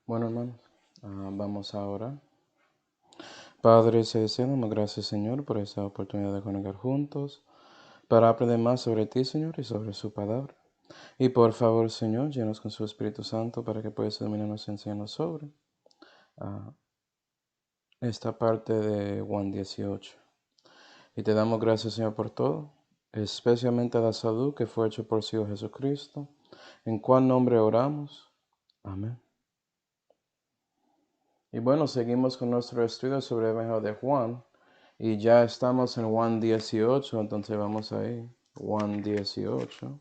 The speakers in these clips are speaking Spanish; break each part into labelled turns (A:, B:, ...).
A: Bueno, hermanos, vamos ahora. Padre celestial, damos gracias, Señor, por esta oportunidad de conectar juntos para aprender más sobre ti, Señor, y sobre su palabra. Y por favor, Señor, llenos con su Espíritu Santo para que puedas iluminarnos y enseñarnos sobre ah, esta parte de Juan 18. Y te damos gracias, Señor, por todo, especialmente la salud que fue hecho por su Hijo Jesucristo, en cuál nombre oramos. Amén. Y bueno, seguimos con nuestro estudio sobre el Evangelio de Juan. Y ya estamos en Juan 18, entonces vamos ahí. Juan 18.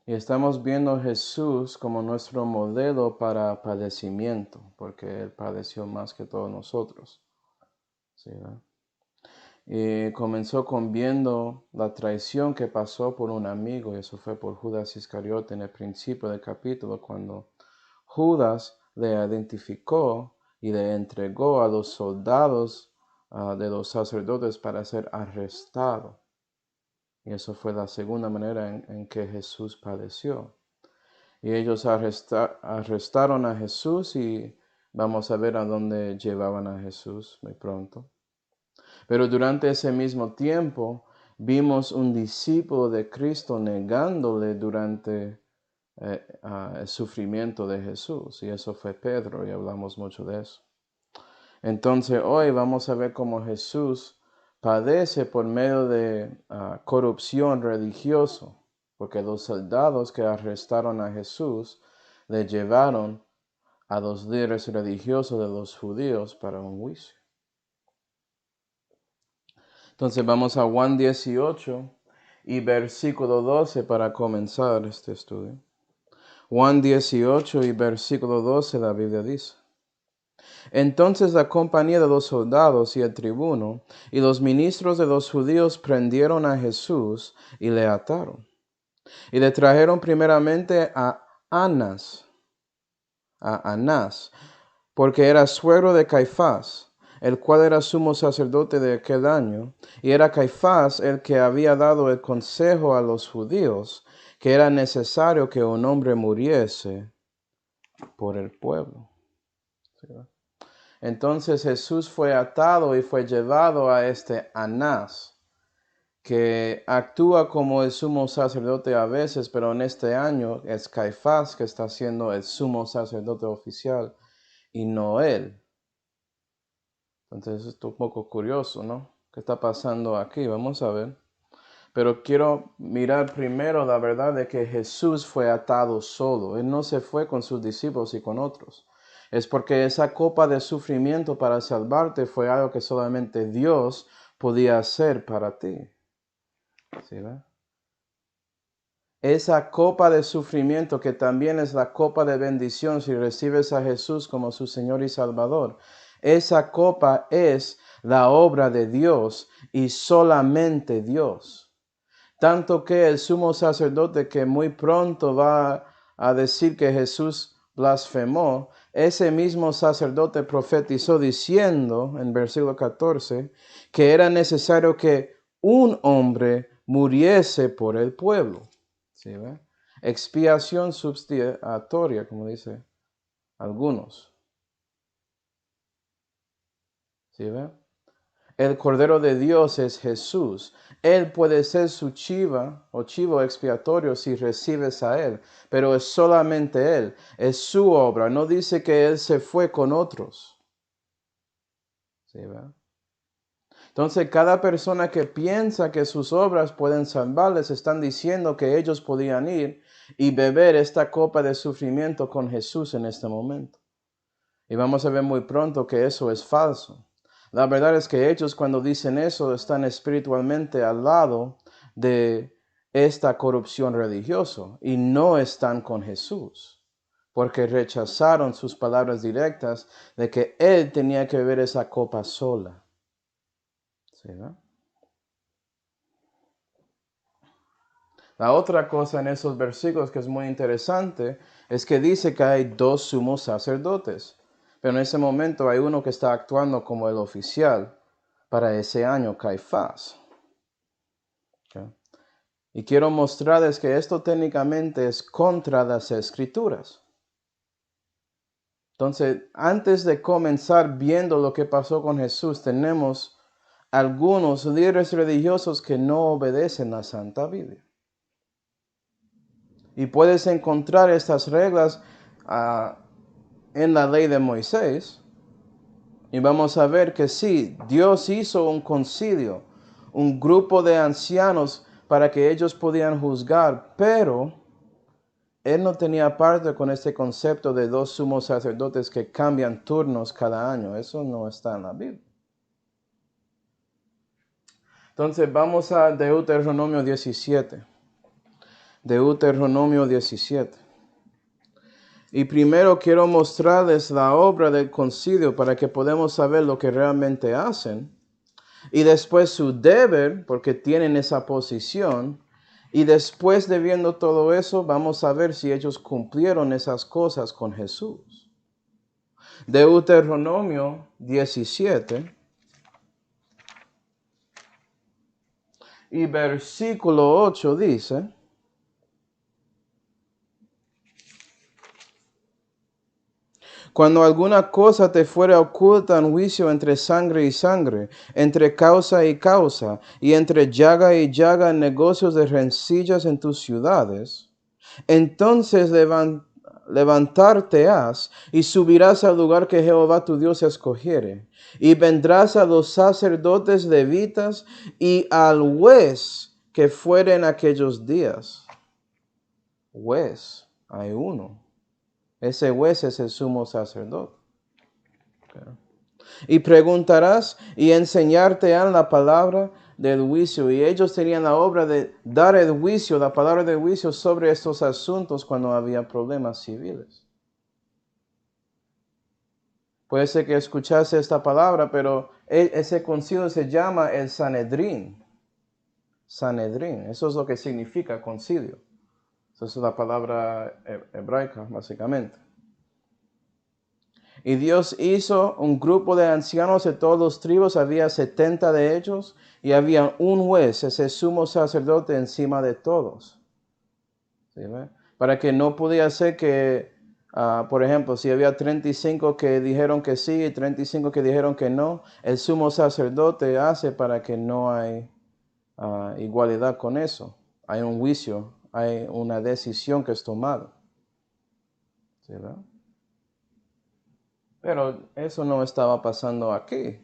A: Y estamos viendo a Jesús como nuestro modelo para padecimiento, porque Él padeció más que todos nosotros. ¿Sí, verdad? Y comenzó con viendo la traición que pasó por un amigo, y eso fue por Judas Iscariote en el principio del capítulo, cuando Judas le identificó y le entregó a los soldados de los sacerdotes para ser arrestado. Y eso fue la segunda manera en que Jesús padeció. Y ellos arrestaron a Jesús y vamos a ver a dónde llevaban a Jesús muy pronto. Pero durante ese mismo tiempo vimos un discípulo de Cristo negándole durante el sufrimiento de Jesús. Y eso fue Pedro y hablamos mucho de eso. Entonces hoy vamos a ver cómo Jesús padece por medio de corrupción religiosa, porque los soldados que arrestaron a Jesús le llevaron a los líderes religiosos de los judíos para un juicio. Entonces vamos a Juan 18 y versículo 12 para comenzar este estudio. Juan 18 y versículo 12 la Biblia dice: Entonces la compañía de los soldados y el tribuno y los ministros de los judíos prendieron a Jesús y le ataron. Y le trajeron primeramente a Anás, porque era suegro de Caifás, el cual era sumo sacerdote de aquel año, y era Caifás el que había dado el consejo a los judíos que era necesario que un hombre muriese por el pueblo. ¿Sí? Entonces Jesús fue atado y fue llevado a este Anás, que actúa como el sumo sacerdote a veces, pero en este año es Caifás que está siendo el sumo sacerdote oficial y no él. Entonces esto es un poco curioso, ¿no? ¿Qué está pasando aquí? Vamos a ver. Pero quiero mirar primero la verdad de que Jesús fue atado solo. Él no se fue con sus discípulos y con otros. Es porque esa copa de sufrimiento para salvarte fue algo que solamente Dios podía hacer para ti. ¿Sí, ve? Esa copa de sufrimiento que también es la copa de bendición si recibes a Jesús como su Señor y Salvador. Esa copa es la obra de Dios y solamente Dios. Tanto que el sumo sacerdote que muy pronto va a decir que Jesús blasfemó, ese mismo sacerdote profetizó diciendo en versículo 14 que era necesario que un hombre muriese por el pueblo. ¿Sí, ve? Expiación substitutoria, como dice algunos. ¿Sí, ve? El Cordero de Dios es Jesús. Él puede ser su chiva o chivo expiatorio si recibes a Él, pero es solamente Él, es su obra. No dice que Él se fue con otros. ¿Sí, ve? Entonces, cada persona que piensa que sus obras pueden salvarles, están diciendo que ellos podían ir y beber esta copa de sufrimiento con Jesús en este momento. Y vamos a ver muy pronto que eso es falso. La verdad es que ellos cuando dicen eso están espiritualmente al lado de esta corrupción religiosa y no están con Jesús, porque rechazaron sus palabras directas de que Él tenía que beber esa copa sola. ¿Sí, no? La otra cosa en esos versículos que es muy interesante es que dice que hay dos sumos sacerdotes. Pero en ese momento hay uno que está actuando como el oficial para ese año, Caifás. Okay. Y quiero mostrarles que esto técnicamente es contra las Escrituras. Entonces, antes de comenzar viendo lo que pasó con Jesús, tenemos algunos líderes religiosos que no obedecen la Santa Biblia. Y puedes encontrar estas reglas en la ley de Moisés. Y vamos a ver que sí, Dios hizo un concilio, un grupo de ancianos para que ellos pudieran juzgar, pero Él no tenía parte con este concepto de 2 sumos sacerdotes que cambian turnos cada año. Eso no está en la Biblia. Entonces vamos a Deuteronomio 17. Deuteronomio 17. Y primero quiero mostrarles la obra del concilio para que podamos saber lo que realmente hacen. Y después su deber, porque tienen esa posición. Y después de viendo todo eso, vamos a ver si ellos cumplieron esas cosas con Jesús. Deuteronomio 17. Y versículo 8 dice: cuando alguna cosa te fuere oculta en juicio entre sangre y sangre, entre causa y causa, y entre llaga y llaga en negocios de rencillas en tus ciudades, entonces levantarte has y subirás al lugar que Jehová tu Dios escogiere, y vendrás a los sacerdotes levitas y al juez que fuere en aquellos días. Juez, hay uno. Ese juez es el sumo sacerdote. Okay. Y preguntarás y enseñarte han la palabra del juicio. Y ellos tenían la obra de dar el juicio, la palabra del juicio sobre estos asuntos cuando había problemas civiles. Puede ser que escuchase esta palabra, pero ese concilio se llama el Sanedrín. Sanedrín, eso es lo que significa concilio. Esa es la palabra hebraica, básicamente. Y Dios hizo un grupo de ancianos de todos los tribus, había 70 de ellos, y había un juez, ese sumo sacerdote, encima de todos. ¿Sí, ve? Para que no pudiera ser que, por ejemplo, si había 35 que dijeron que sí y 35 que dijeron que no, el sumo sacerdote hace para que no hay igualdad con eso. Hay un juicio, hay una decisión que es tomada. ¿Sí, ve? Pero eso no estaba pasando aquí.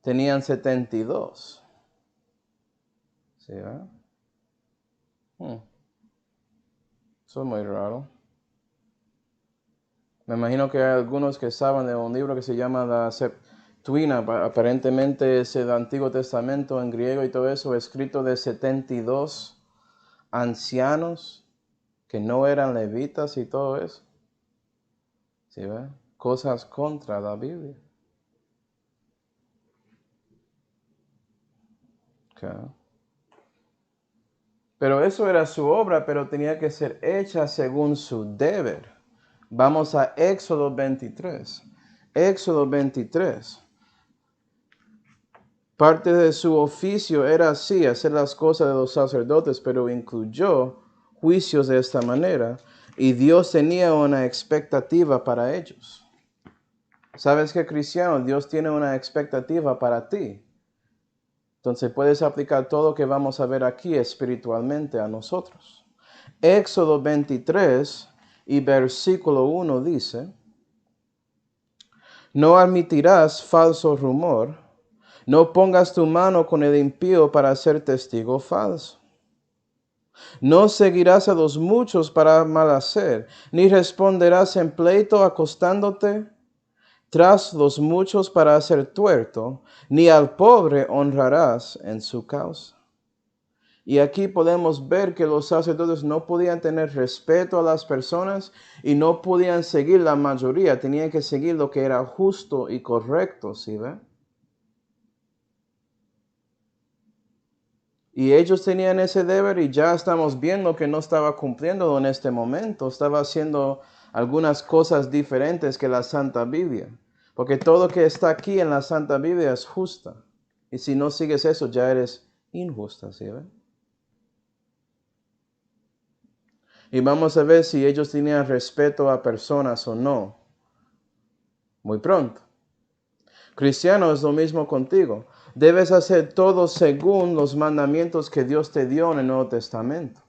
A: Tenían 72. ¿Sí, verdad? Eso es muy raro. Me imagino que hay algunos que saben de un libro que se llama la Septuagint. Aparentemente es el Antiguo Testamento en griego y todo eso, escrito de 72 ancianos que no eran levitas y todo eso. ¿Sí, verdad? Cosas contra la Biblia. Okay. Pero eso era su obra, pero tenía que ser hecha según su deber. Vamos a Éxodo 23. Éxodo 23. Parte de su oficio era así, hacer las cosas de los sacerdotes, pero incluyó juicios de esta manera. Y Dios tenía una expectativa para ellos. ¿Sabes qué, cristiano? Dios tiene una expectativa para ti. Entonces puedes aplicar todo lo que vamos a ver aquí espiritualmente a nosotros. Éxodo 23 y versículo 1 dice: no admitirás falso rumor, no pongas tu mano con el impío para ser testigo falso. No seguirás a los muchos para mal hacer, ni responderás en pleito acostándote tras los muchos para hacer tuerto, ni al pobre honrarás en su causa. Y aquí podemos ver que los sacerdotes no podían tener respeto a las personas y no podían seguir la mayoría, tenían que seguir lo que era justo y correcto, ¿sí ve? Y ellos tenían ese deber y ya estamos viendo que no estaba cumpliéndolo en este momento, estaba haciendo algunas cosas diferentes que la Santa Biblia. Porque todo lo que está aquí en la Santa Biblia es justa. Y si no sigues eso, ya eres injusta, ¿sí ve? Y vamos a ver si ellos tenían respeto a personas o no. Muy pronto. Cristiano, es lo mismo contigo. Debes hacer todo según los mandamientos que Dios te dio en el Nuevo Testamento.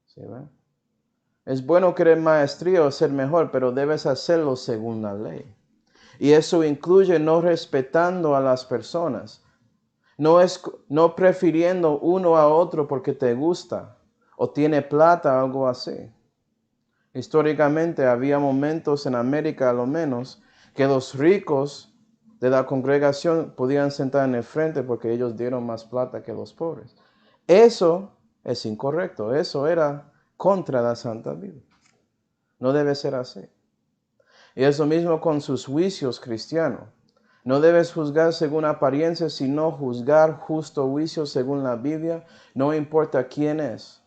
A: ¿Sí, ve? Es bueno querer maestría o ser mejor, pero debes hacerlo según la ley. Y eso incluye no respetando a las personas. No prefiriendo uno a otro porque te gusta o tiene plata, algo así. Históricamente había momentos en América, a lo menos, que los ricos de la congregación podían sentar en el frente porque ellos dieron más plata que los pobres. Eso es incorrecto. Eso era contra la Santa Biblia. No debe ser así. Y es lo mismo con sus juicios cristianos. No debes juzgar según apariencia, sino juzgar justo juicio según la Biblia. No importa quién es.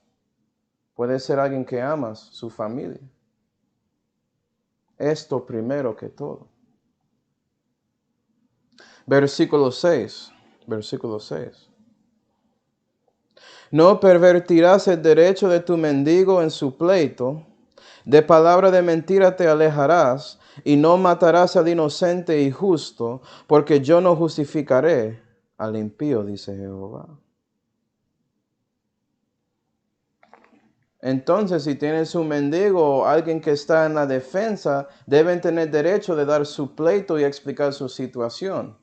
A: Puede ser alguien que amas, su familia. Esto primero que todo. Versículo 6. No pervertirás el derecho de tu mendigo en su pleito. De palabra de mentira te alejarás, y no matarás al inocente y justo, porque yo no justificaré al impío, dice Jehová. Entonces, si tienes un mendigo o alguien que está en la defensa, deben tener derecho de dar su pleito y explicar su situación.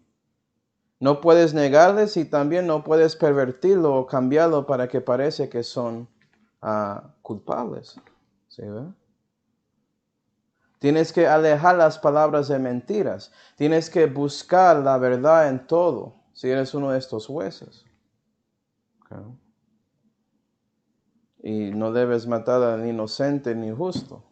A: No puedes negarles y también no puedes pervertirlo o cambiarlo para que parece que son culpables. ¿Sí, ve? Tienes que alejar las palabras de mentiras. Tienes que buscar la verdad en todo, si eres uno de estos jueces. Okay. Y no debes matar al inocente ni justo.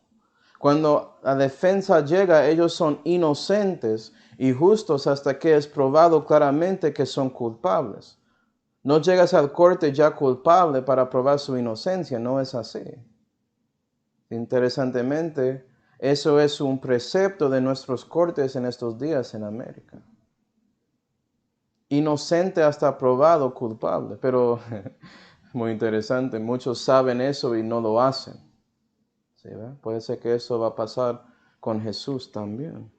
A: Cuando la defensa llega, ellos son inocentes y justos hasta que es probado claramente que son culpables. No llegas al corte ya culpable para probar su inocencia, no es así. Interesantemente, eso es un precepto de nuestros cortes en estos días en América. Inocente hasta probado culpable, pero muy interesante, muchos saben eso y no lo hacen. ¿Sí, ve? Puede ser que eso va a pasar con Jesús también.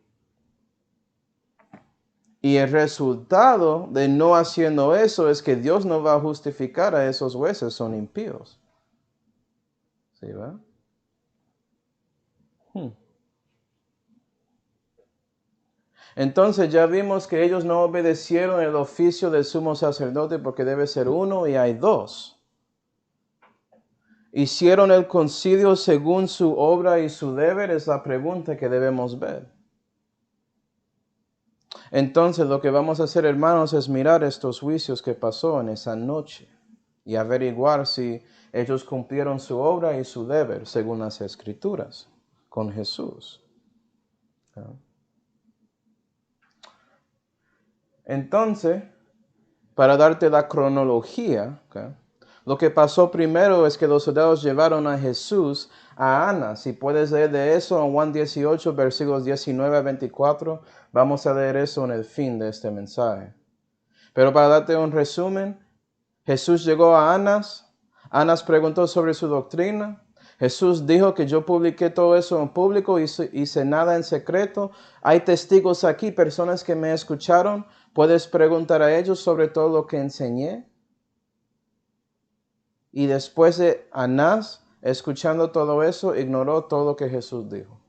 A: Y el resultado de no haciendo eso es que Dios no va a justificar a esos jueces, son impíos. ¿Sí, ve? Entonces ya vimos que ellos no obedecieron el oficio del sumo sacerdote porque debe ser uno y hay dos. ¿Hicieron el concilio según su obra y su deber? Es la pregunta que debemos ver. Entonces lo que vamos a hacer, hermanos, es mirar estos juicios que pasó en esa noche y averiguar si ellos cumplieron su obra y su deber según las Escrituras con Jesús. Entonces, para darte la cronología, lo que pasó primero es que los soldados llevaron a Jesús a Anás. Si puedes leer de eso en Juan 18, versículos 19 a 24, vamos a leer eso en el fin de este mensaje. Pero para darte un resumen, Jesús llegó a Anás. Anás preguntó sobre su doctrina. Jesús dijo que yo publiqué todo eso en público, hice nada en secreto. Hay testigos aquí, personas que me escucharon. Puedes preguntar a ellos sobre todo lo que enseñé. Y después de Anás, escuchando todo eso, ignoró todo lo que Jesús dijo.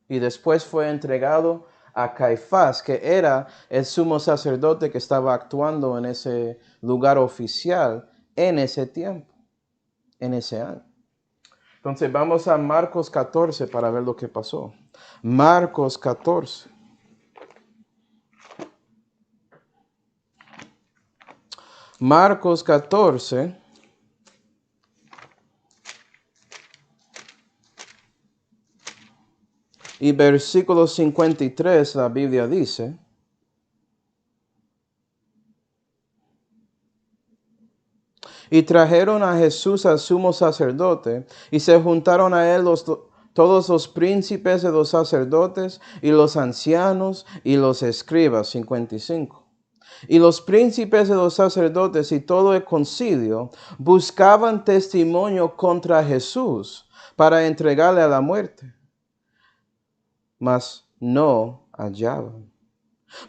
A: Y después fue entregado a Caifás, que era el sumo sacerdote que estaba actuando en ese lugar oficial en ese tiempo, en ese año. Entonces vamos a Marcos 14 para ver lo que pasó. Marcos 14. Marcos 14. Y versículo 53, la Biblia dice: y trajeron a Jesús al sumo sacerdote, y se juntaron a él todos los príncipes de los sacerdotes, y los ancianos, y los escribas. 55. Y los príncipes de los sacerdotes y todo el concilio buscaban testimonio contra Jesús para entregarle a la muerte, mas no hallaban.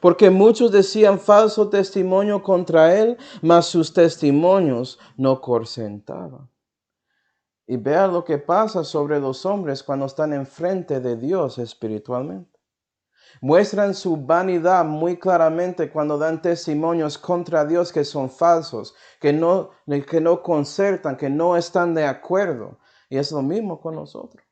A: Porque muchos decían falso testimonio contra él, mas sus testimonios no consentaban. Y vea lo que pasa sobre los hombres cuando están enfrente de Dios espiritualmente. Muestran su vanidad muy claramente cuando dan testimonios contra Dios que son falsos, que no concertan, que no están de acuerdo. Y es lo mismo con nosotros.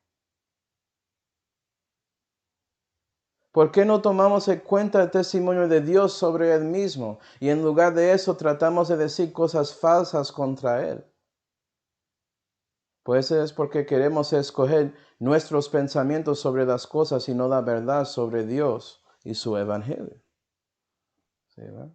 A: ¿Por qué no tomamos en cuenta el testimonio de Dios sobre Él mismo? Y en lugar de eso tratamos de decir cosas falsas contra Él. Pues es porque queremos escoger nuestros pensamientos sobre las cosas y no la verdad sobre Dios y su evangelio. ¿Sí, verdad?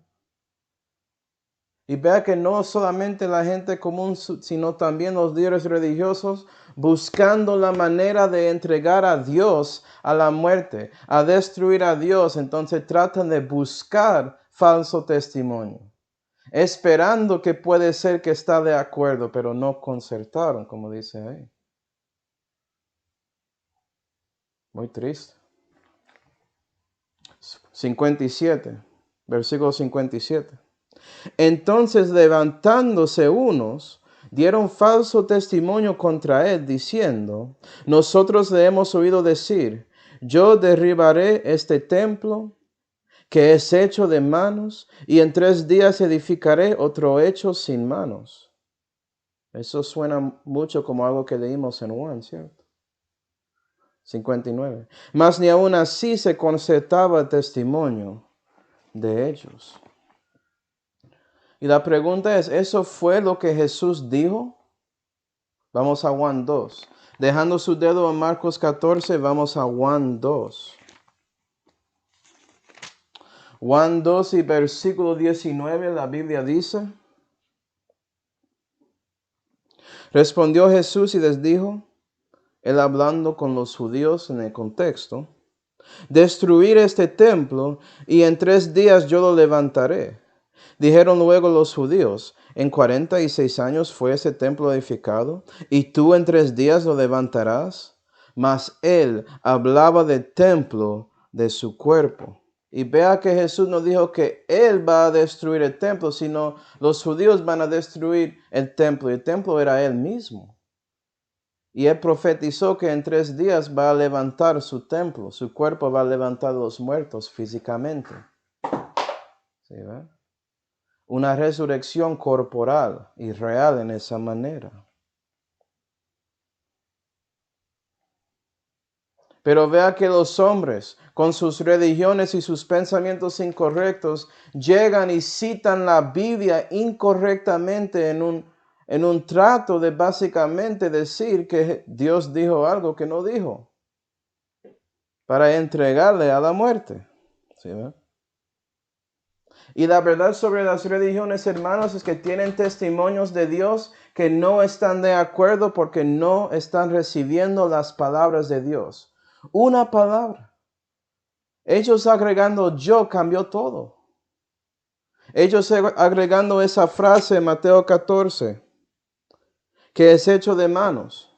A: Y vea que no solamente la gente común, sino también los líderes religiosos buscando la manera de entregar a Dios a la muerte, a destruir a Dios. Entonces tratan de buscar falso testimonio, esperando que puede ser que está de acuerdo, pero no concertaron, como dice ahí. Muy triste. 57, versículo 57. Entonces levantándose unos, dieron falso testimonio contra él, diciendo, nosotros le hemos oído decir, yo derribaré este templo que es hecho de manos, y en 3 días edificaré otro hecho sin manos. Eso suena mucho como algo que leímos en Juan, ¿cierto? 59. Mas ni aun así se concertaba el testimonio de ellos. Y la pregunta es, ¿eso fue lo que Jesús dijo? Vamos a Juan 2. Dejando su dedo en Marcos 14, vamos a Juan 2. Juan 2 y versículo 19, la Biblia dice, respondió Jesús y les dijo, él hablando con los judíos en el contexto, destruir este templo y en 3 días yo lo levantaré. Dijeron luego los judíos, en 46 años fue ese templo edificado, y tú en 3 días lo levantarás. Mas él hablaba del templo de su cuerpo. Y vea que Jesús no dijo que él va a destruir el templo, sino los judíos van a destruir el templo. Y el templo era él mismo. Y él profetizó que en 3 días va a levantar su templo. Su cuerpo va a levantar a los muertos físicamente. ¿Sí, verdad? Una resurrección corporal y real en esa manera. Pero vea que los hombres, con sus religiones y sus pensamientos incorrectos, llegan y citan la Biblia incorrectamente en un trato de básicamente decir que Dios dijo algo que no dijo, para entregarle a la muerte. ¿Sí, verdad? Y la verdad sobre las religiones, hermanos, es que tienen testimonios de Dios que no están de acuerdo porque no están recibiendo las palabras de Dios. Una palabra. Ellos agregando yo cambió todo. Ellos agregando esa frase en Mateo 14, que es hecho de manos.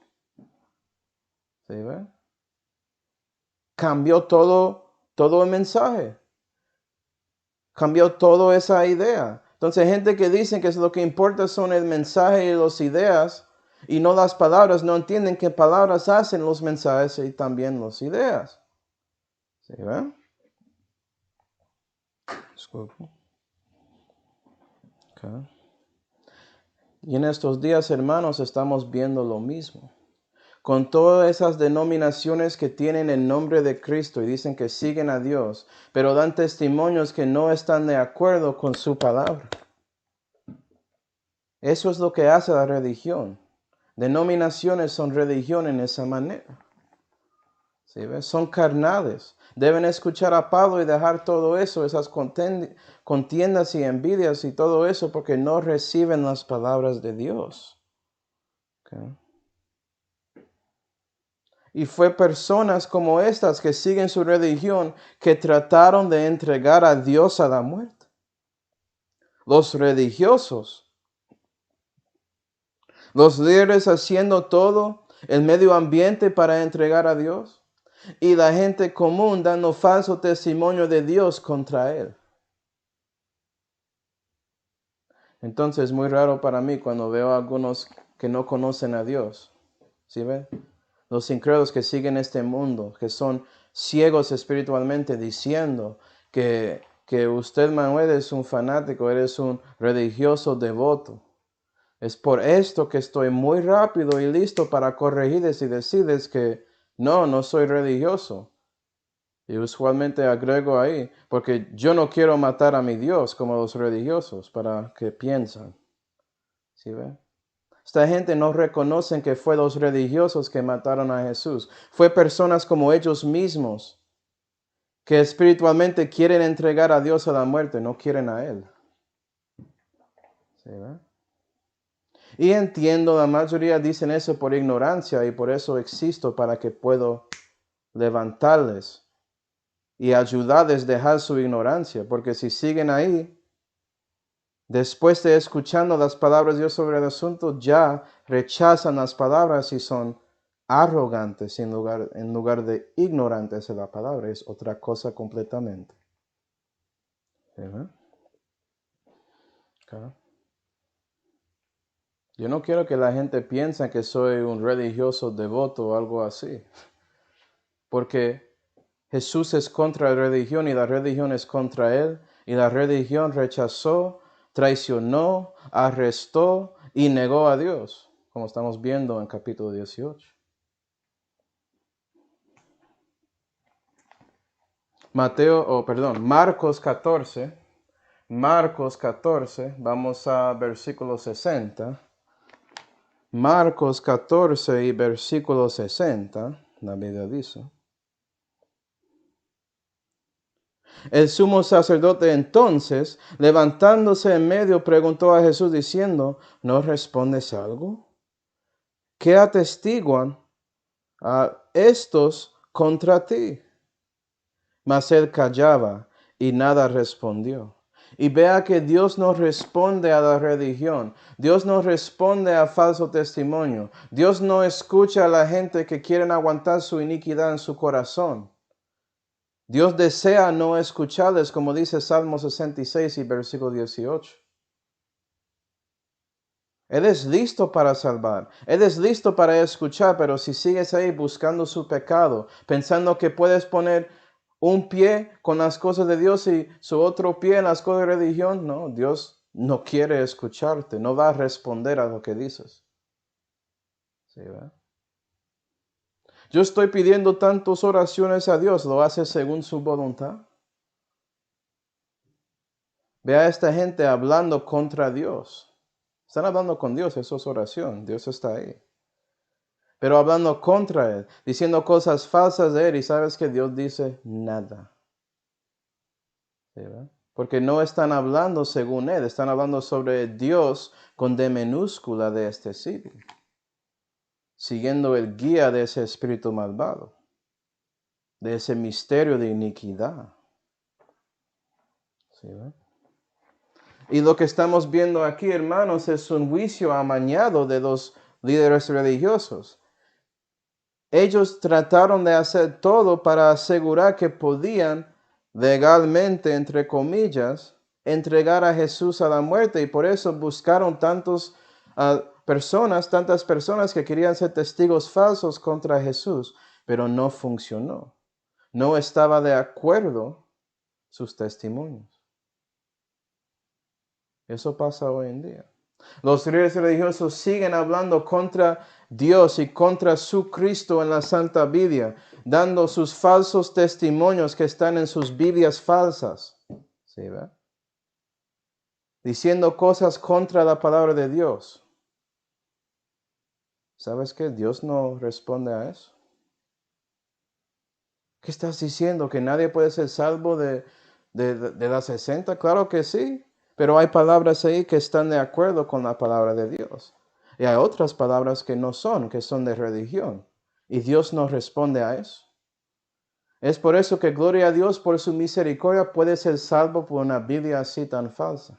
A: ¿Sí, ve? Cambió todo el mensaje. Cambió toda esa idea. Entonces, gente que dice que lo que importa son el mensaje y las ideas y no las palabras, no entienden que palabras hacen los mensajes y también las ideas. ¿Sí, ven? Disculpe. Okay. Y en estos días, hermanos, estamos viendo lo mismo. Con todas esas denominaciones que tienen el nombre de Cristo y dicen que siguen a Dios, pero dan testimonios que no están de acuerdo con su palabra. Eso es lo que hace la religión. Denominaciones son religión en esa manera. ¿Sí ves? Son carnales. Deben escuchar a Pablo y dejar todo eso, esas contiendas y envidias y todo eso, porque no reciben las palabras de Dios. Okay. Y fue personas como estas que siguen su religión que trataron de entregar a Dios a la muerte. los religiosos, los líderes haciendo todo el medio ambiente para entregar a Dios y la gente común dando falso testimonio de Dios contra Él. Entonces es muy raro para mí cuando veo a algunos que no conocen a Dios. ¿Sí ven? Los incrédulos que siguen este mundo, que son ciegos espiritualmente, diciendo que usted, Manuel, es un fanático, eres un religioso devoto. Es por esto que estoy muy rápido y listo para corregirles y decirles que no soy religioso. Y usualmente agrego ahí, porque yo no quiero matar a mi Dios como los religiosos, para que piensan. ¿Sí ven? Esta gente no reconoce que fue los religiosos que mataron a Jesús. Fue personas como ellos mismos que espiritualmente quieren entregar a Dios a la muerte, no quieren a Él. ¿Sí ven? Y entiendo, la mayoría dicen eso por ignorancia y por eso existo para que puedo levantarles y ayudarles a dejar su ignorancia, porque si siguen ahí, después de escuchando las palabras de Dios sobre el asunto, ya rechazan las palabras y son arrogantes en lugar de ignorantes de la palabra. Es otra cosa completamente. ¿Sí? Okay. Yo no quiero que la gente piense que soy un religioso devoto o algo así, porque Jesús es contra la religión y la religión es contra Él, y la religión rechazó, traicionó, arrestó y negó a Dios, como estamos viendo en capítulo 18. Marcos 14, vamos a versículo 60. Marcos 14 y versículo 60, la Biblia dice: el sumo sacerdote entonces, levantándose en medio, preguntó a Jesús diciendo: ¿no respondes algo? ¿Qué atestiguan a estos contra ti? Mas él callaba y nada respondió. Y vea que Dios no responde a la religión. Dios no responde a falso testimonio. Dios no escucha a la gente que quieren aguantar su iniquidad en su corazón. Dios desea no escucharles, como dice Salmo 66 y versículo 18. Él es listo para salvar. Él es listo para escuchar, pero si sigues ahí buscando su pecado, pensando que puedes poner un pie con las cosas de Dios y su otro pie en las cosas de religión, no, Dios no quiere escucharte, no va a responder a lo que dices. ¿Sí, verdad? Yo estoy pidiendo tantas oraciones a Dios, ¿lo hace según su voluntad? Ve a esta gente hablando contra Dios. Están hablando con Dios, eso es oración, Dios está ahí. Pero hablando contra Él, diciendo cosas falsas de Él, y sabes que Dios dice nada. ¿Sí, verdad? Porque no están hablando según Él, están hablando sobre Dios con D minúscula de este siglo, siguiendo el guía de ese espíritu malvado, de ese misterio de iniquidad. ¿Sí, verdad? Y lo que estamos viendo aquí, hermanos, es un juicio amañado de los líderes religiosos. Ellos trataron de hacer todo para asegurar que podían legalmente, entre comillas, entregar a Jesús a la muerte, y por eso buscaron tantas personas que querían ser testigos falsos contra Jesús, pero no funcionó. No estaba de acuerdo sus testimonios. Eso pasa hoy en día. Los líderes religiosos siguen hablando contra Dios y contra su Cristo en la Santa Biblia, dando sus falsos testimonios que están en sus Biblias falsas. ¿Sí, verdad? Diciendo cosas contra la palabra de Dios. ¿Sabes qué? Dios no responde a eso. ¿Qué estás diciendo? ¿Que nadie puede ser salvo de las 60? Claro que sí. Pero hay palabras ahí que están de acuerdo con la palabra de Dios. Y hay otras palabras que no son, que son de religión. Y Dios no responde a eso. Es por eso que gloria a Dios por su misericordia puede ser salvo por una Biblia así tan falsa.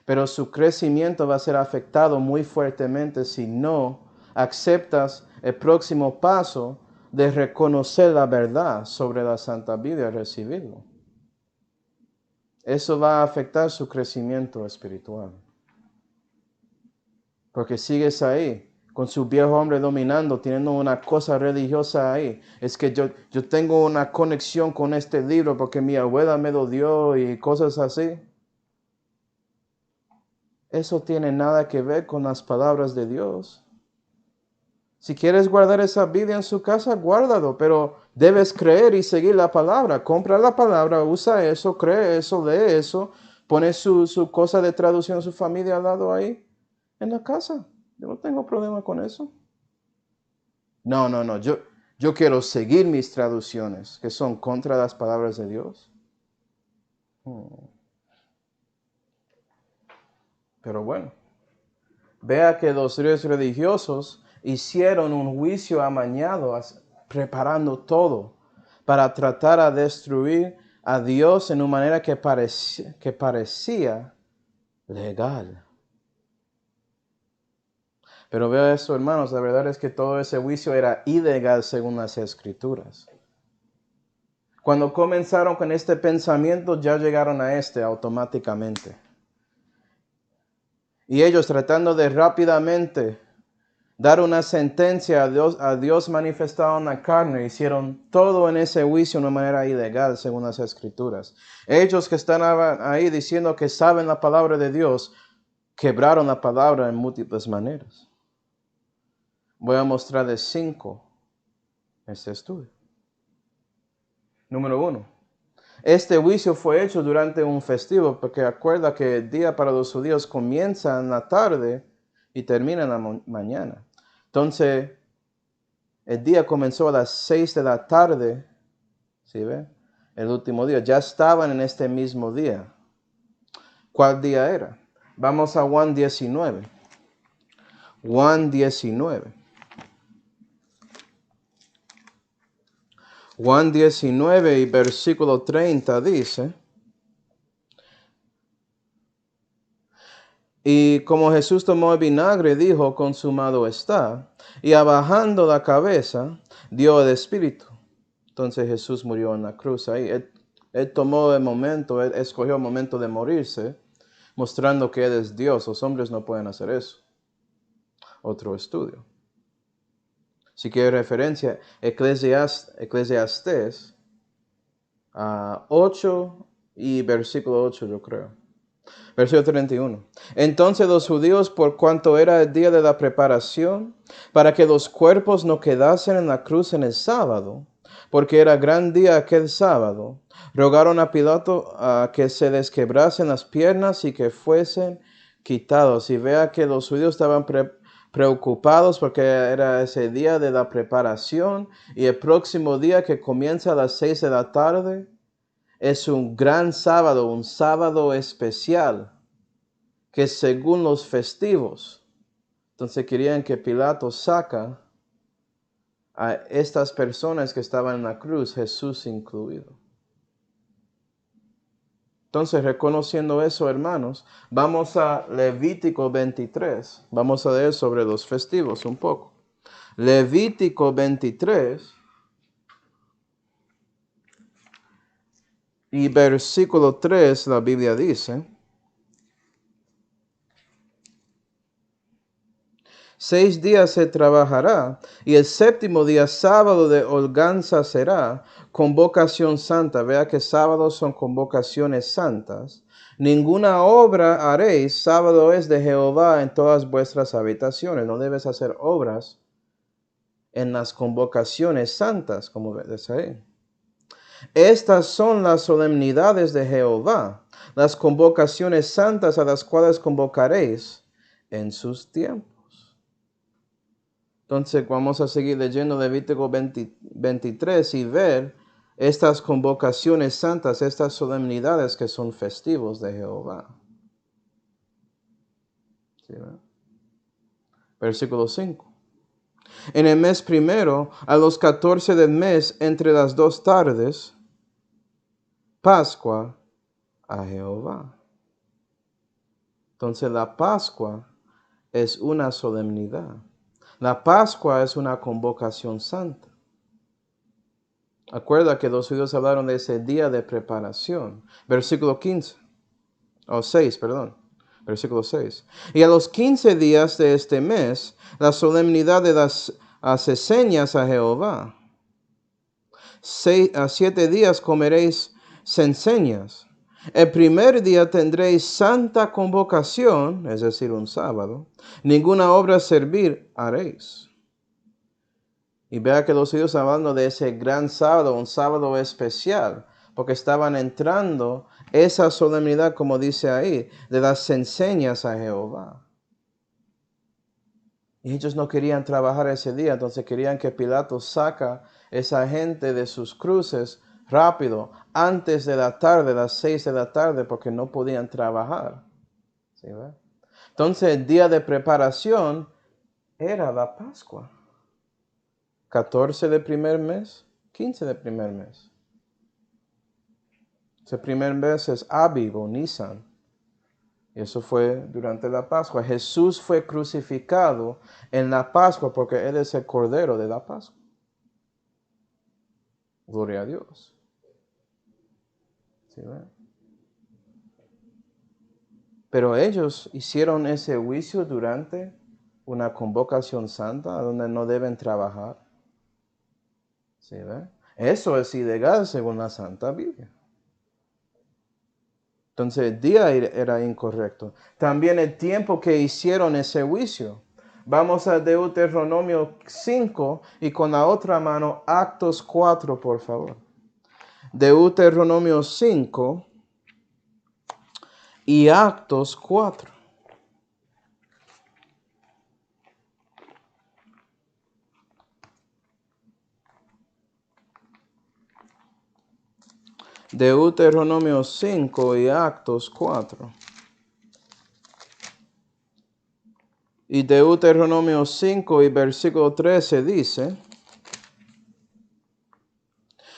A: Pero su crecimiento va a ser afectado muy fuertemente si no aceptas el próximo paso de reconocer la verdad sobre la Santa Biblia y recibirlo. Eso va a afectar su crecimiento espiritual. Porque sigues ahí, con su viejo hombre dominando, teniendo una cosa religiosa ahí. Es que yo tengo una conexión con este libro porque mi abuela me lo dio y cosas así. Eso tiene nada que ver con las palabras de Dios. Si quieres guardar esa Biblia en su casa, guárdalo, pero debes creer y seguir la palabra. Compra la palabra, usa eso, cree eso, lee eso, pone su cosa de traducción, su familia al lado ahí, en la casa. Yo no tengo problema con eso. No. Yo quiero seguir mis traducciones, que son contra las palabras de Dios. Pero bueno, vea que los líderes religiosos hicieron un juicio amañado, preparando todo para tratar de destruir a Dios en una manera que parecía legal. Pero vea esto, hermanos, la verdad es que todo ese juicio era ilegal según las Escrituras. Cuando comenzaron con este pensamiento, ya llegaron a este automáticamente. Y ellos tratando de rápidamente dar una sentencia a Dios manifestado en la carne, hicieron todo en ese juicio de una manera ilegal según las Escrituras. Ellos que están ahí diciendo que saben la palabra de Dios, quebraron la palabra en múltiples maneras. Voy a mostrarles 5 en este estudio. Número 1. Este juicio fue hecho durante un festivo, porque acuerda que el día para los judíos comienza en la tarde y termina en la mañana. Entonces, el día comenzó a las 6 de la tarde, ¿sí ve? El último día. Ya estaban en este mismo día. ¿Cuál día era? Vamos a Juan 19. Juan 19. Juan 19 y versículo 30 dice: Y como Jesús tomó el vinagre, dijo, consumado está. Y abajando la cabeza, dio el Espíritu. Entonces Jesús murió en la cruz ahí. Él tomó el momento, él escogió el momento de morirse, mostrando que Él es Dios. Los hombres no pueden hacer eso. Otro estudio. Si quiere referencia, Eclesiastés 8 y versículo 8 yo creo. Versículo 31. Entonces los judíos, por cuanto era el día de la preparación, para que los cuerpos no quedasen en la cruz en el sábado, porque era gran día aquel sábado, rogaron a Pilato a que se les quebrasen las piernas y que fuesen quitados. Y vea que los judíos estaban preocupados porque era ese día de la preparación y el próximo día que comienza a las 6 de la tarde. Es un gran sábado, un sábado especial, que según los festivos. Entonces querían que Pilato saca a estas personas que estaban en la cruz, Jesús incluido. Entonces, reconociendo eso, hermanos, vamos a Levítico 23. Vamos a leer sobre los festivos un poco. Levítico 23. Y versículo 3, la Biblia dice: 6 días se trabajará, y el séptimo día, sábado de holganza será, convocación santa. Vea que sábados son convocaciones santas. Ninguna obra haréis, sábado es de Jehová en todas vuestras habitaciones. No debes hacer obras en las convocaciones santas, como ves ahí. Estas son las solemnidades de Jehová, las convocaciones santas a las cuales convocaréis en sus tiempos. Entonces vamos a seguir leyendo Levítico 23 y ver estas convocaciones santas, estas solemnidades que son festivos de Jehová. ¿Sí, no? Versículo 5. En el mes primero, a los 14 del mes, entre las 2 tardes, Pascua a Jehová. Entonces la Pascua es una solemnidad. La Pascua es una convocación santa. Acuerda que los judíos hablaron de ese día de preparación. Versículo 6, perdón. Versículo 6. Y a los 15 días de este mes, la solemnidad de las señas a Jehová. 7 días comeréis censeñas. El primer día tendréis santa convocación, es decir, un sábado. Ninguna obra servir haréis. Y vea que los judíos hablando de ese gran sábado, un sábado especial, porque estaban entrando esa solemnidad, como dice ahí, de las enseñas a Jehová. Y ellos no querían trabajar ese día, entonces querían que Pilato saca esa gente de sus cruces rápido, antes de la tarde, las 6 de la tarde, porque no podían trabajar. ¿Sí, ve? Entonces el día de preparación era la Pascua. 14 del primer mes, 15 del primer mes. Ese primer mes es Aviv o Nisan. Y eso fue durante la Pascua. Jesús fue crucificado en la Pascua porque Él es el Cordero de la Pascua. Gloria a Dios. ¿Sí, ve? Pero ellos hicieron ese juicio durante una convocación santa donde no deben trabajar. ¿Sí, ve? Eso es ilegal según la Santa Biblia. Entonces el día era incorrecto. También el tiempo que hicieron ese juicio. Vamos a Deuteronomio 5 y con la otra mano Actos 4, por favor. Deuteronomio 5 y Actos 4. Deuteronomio 5 y Actos 4. Y Deuteronomio 5 y versículo 13 dice: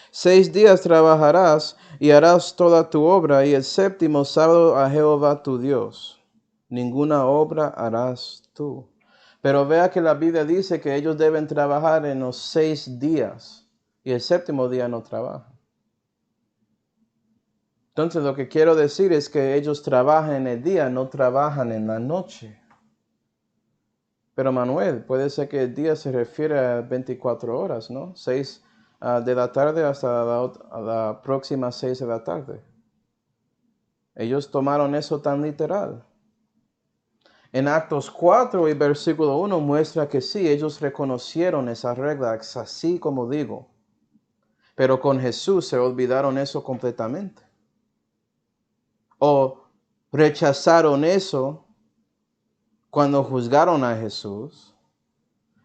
A: 6 días trabajarás y harás toda tu obra, y el séptimo sábado a Jehová tu Dios. Ninguna obra harás tú. Pero vea que la Biblia dice que ellos deben trabajar en los 6 días, y el séptimo día no trabajan. Entonces lo que quiero decir es que ellos trabajan en el día, no trabajan en la noche. Pero Manuel, puede ser que el día se refiere a 24 horas, ¿no? 6 de la tarde hasta la próxima 6 de la tarde. Ellos tomaron eso tan literal. En Actos 4 y versículo 1 muestra que sí, ellos reconocieron esa regla, así como digo. Pero con Jesús se olvidaron eso completamente. O rechazaron eso cuando juzgaron a Jesús.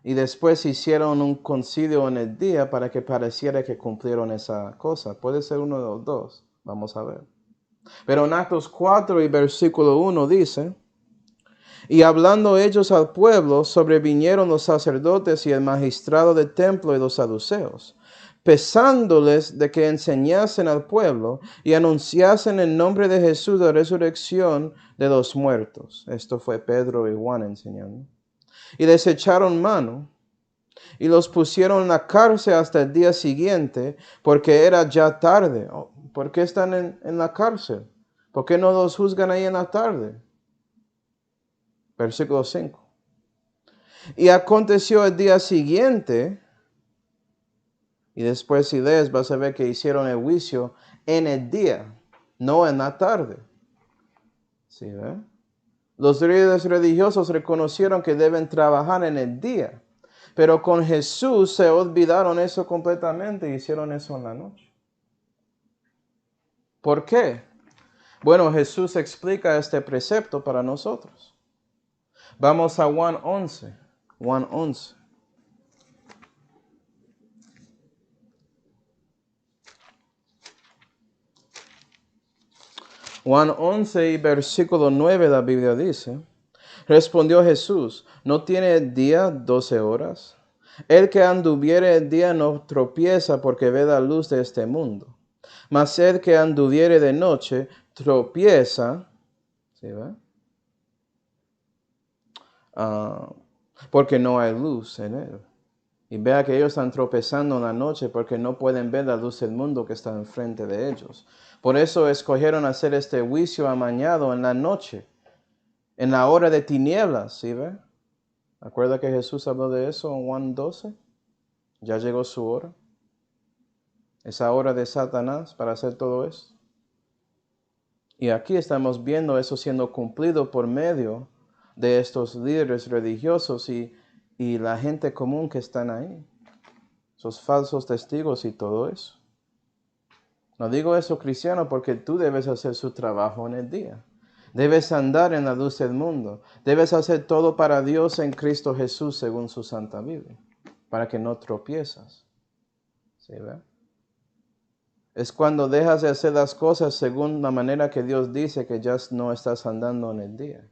A: Y después hicieron un concilio en el día para que pareciera que cumplieron esa cosa. Puede ser uno de los dos. Vamos a ver. Pero en Actos 4 y versículo 1 dice: y hablando ellos al pueblo, sobrevinieron los sacerdotes y el magistrado del templo y los saduceos, pesándoles de que enseñasen al pueblo y anunciasen en nombre de Jesús la resurrección de los muertos. Esto fue Pedro y Juan enseñando. Y les echaron mano y los pusieron en la cárcel hasta el día siguiente, porque era ya tarde. ¿Por qué están en la cárcel? ¿Por qué no los juzgan ahí en la tarde? Versículo 5. Y aconteció el día siguiente, y después si lees vas a ver que hicieron el juicio en el día, no en la tarde. ¿Sí, ve? Los líderes religiosos reconocieron que deben trabajar en el día, pero con Jesús se olvidaron eso completamente y hicieron eso en la noche. ¿Por qué? Bueno, Jesús explica este precepto para nosotros. Vamos a Juan 11. Juan 11. Juan 11 y versículo 9 la Biblia dice: respondió Jesús: ¿no tiene el día 12 horas? El que anduviere el día no tropieza porque ve la luz de este mundo. Mas el que anduviere de noche tropieza. ¿Sí, va? porque no hay luz en él. Y vea que ellos están tropezando en la noche porque no pueden ver la luz del mundo que está enfrente de ellos. Por eso escogieron hacer este juicio amañado en la noche, en la hora de tinieblas, ¿sí ve? ¿Acuerda que Jesús habló de eso en Juan 12? Ya llegó su hora. Esa hora de Satanás para hacer todo esto. Y aquí estamos viendo eso siendo cumplido por medio de estos líderes religiosos y la gente común que están ahí. Esos falsos testigos y todo eso. No digo eso, cristiano, porque tú debes hacer su trabajo en el día. Debes andar en la luz del mundo. Debes hacer todo para Dios en Cristo Jesús según su Santa Biblia. Para que no tropiezas. ¿Sí, ve? Es cuando dejas de hacer las cosas según la manera que Dios dice que ya no estás andando en el día.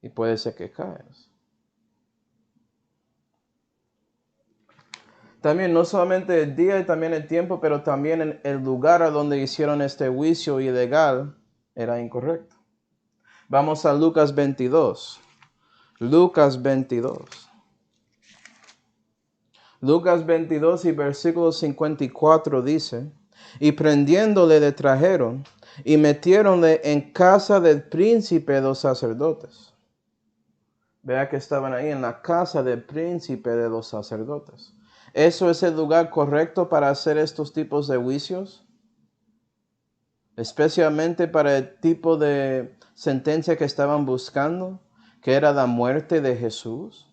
A: Y puede ser que caes. También no solamente el día y también el tiempo, pero también en el lugar a donde hicieron este juicio ilegal era incorrecto. Vamos a Lucas 22. Lucas 22. Lucas 22 y versículo 54 dice, y prendiéndole le trajeron y metiéronle en casa del príncipe de los sacerdotes. Vea que estaban ahí en la casa del príncipe de los sacerdotes. ¿Eso es el lugar correcto para hacer estos tipos de juicios? Especialmente para el tipo de sentencia que estaban buscando, que era la muerte de Jesús.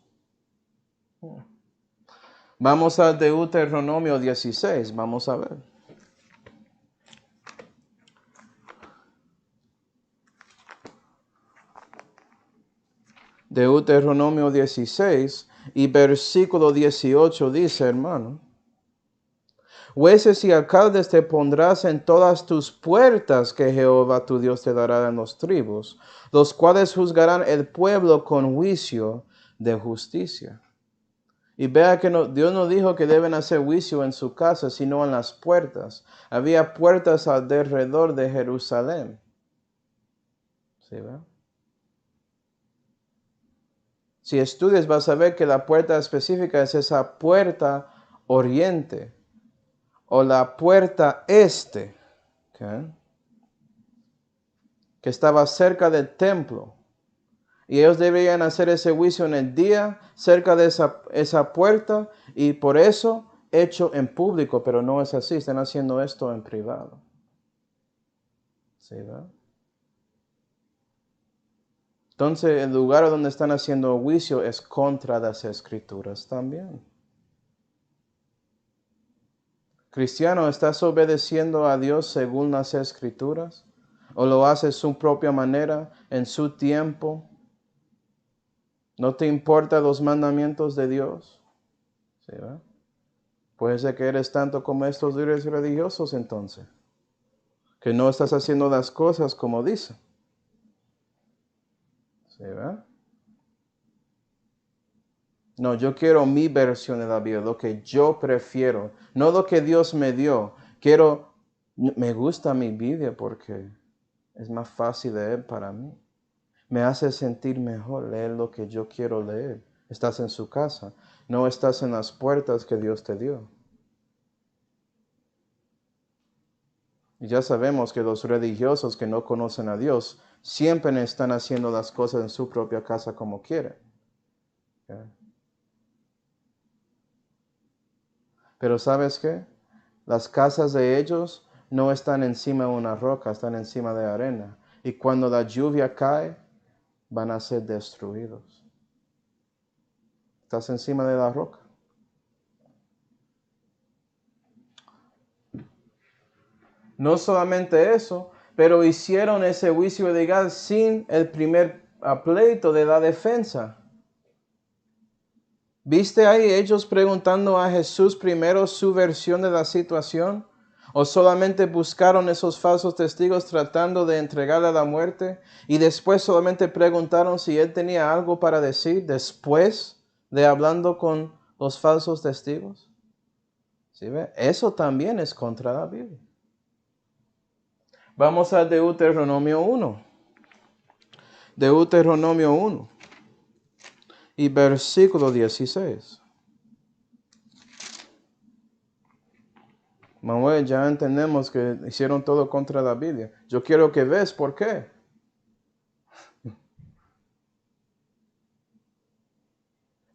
A: Vamos a Deuteronomio 16, vamos a ver. Deuteronomio 16 y versículo 18 dice, hermano, jueces y alcaldes te pondrás en todas tus puertas que Jehová tu Dios te dará en los tribus, los cuales juzgarán el pueblo con juicio de justicia. Y vea que Dios no dijo que deben hacer juicio en su casa, sino en las puertas. Había puertas alrededor de Jerusalén. ¿Sí, ve? Si estudias vas a ver que la puerta específica es esa puerta oriente o la puerta este, ¿okay? Que estaba cerca del templo. Y ellos deberían hacer ese juicio en el día, cerca de esa puerta, y por eso hecho en público, pero no es así, están haciendo esto en privado. ¿Sí, verdad? Entonces, el lugar donde están haciendo juicio es contra las escrituras también. Cristiano, ¿estás obedeciendo a Dios según las escrituras? ¿O lo haces su propia manera, en su tiempo? ¿No te importan los mandamientos de Dios? ¿Sí, verdad? Puede ser que eres tanto como estos líderes religiosos entonces, que no estás haciendo las cosas como dicen. ¿Sí, verdad? No, yo quiero mi versión de la Biblia, lo que yo prefiero, no lo que Dios me dio. Me gusta mi Biblia porque es más fácil leer para mí. Me hace sentir mejor leer lo que yo quiero leer. Estás en su casa, no estás en las puertas que Dios te dio. Y ya sabemos que los religiosos que no conocen a Dios siempre están haciendo las cosas en su propia casa como quieren. ¿Okay? Pero ¿sabes qué? Las casas de ellos no están encima de una roca, están encima de arena. Y cuando la lluvia cae, van a ser destruidos. Estás encima de la roca. No solamente eso, pero hicieron ese juicio legal sin el primer pleito de la defensa. ¿Viste ahí ellos preguntando a Jesús primero su versión de la situación? ¿O solamente buscaron esos falsos testigos tratando de entregarle a la muerte? Y después solamente preguntaron si él tenía algo para decir después de hablando con los falsos testigos. ¿Sí ve? Eso también es contra la Biblia. Vamos a Deuteronomio 1. Deuteronomio 1. y versículo 16. Manuel, ya entendemos que hicieron todo contra la Biblia. Yo quiero que veas por qué.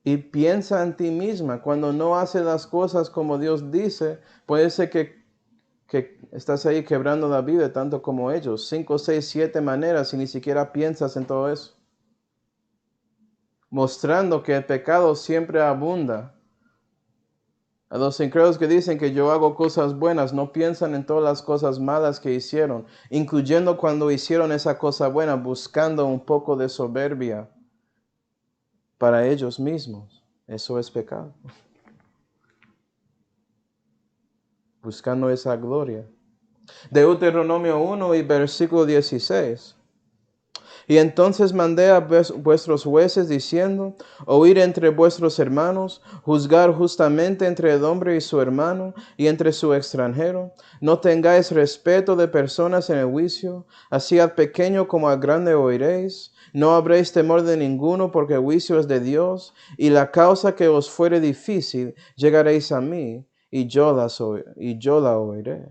A: Y piensa en ti misma. Cuando no haces las cosas como Dios dice, puede ser que estás ahí quebrando la Biblia tanto como ellos. 5, 6, 7 maneras y ni siquiera piensas en todo eso. Mostrando que el pecado siempre abunda. A los incrédulos que dicen que yo hago cosas buenas, no piensan en todas las cosas malas que hicieron, incluyendo cuando hicieron esa cosa buena, buscando un poco de soberbia para ellos mismos. Eso es pecado. Buscando esa gloria. Deuteronomio 1 y versículo 16. Y entonces mandé a vuestros jueces diciendo, oír entre vuestros hermanos, juzgar justamente entre el hombre y su hermano, y entre su extranjero. No tengáis respeto de personas en el juicio, así al pequeño como al grande oiréis. No habréis temor de ninguno, porque el juicio es de Dios, y la causa que os fuere difícil, llegaréis a mí, y yo la oiré.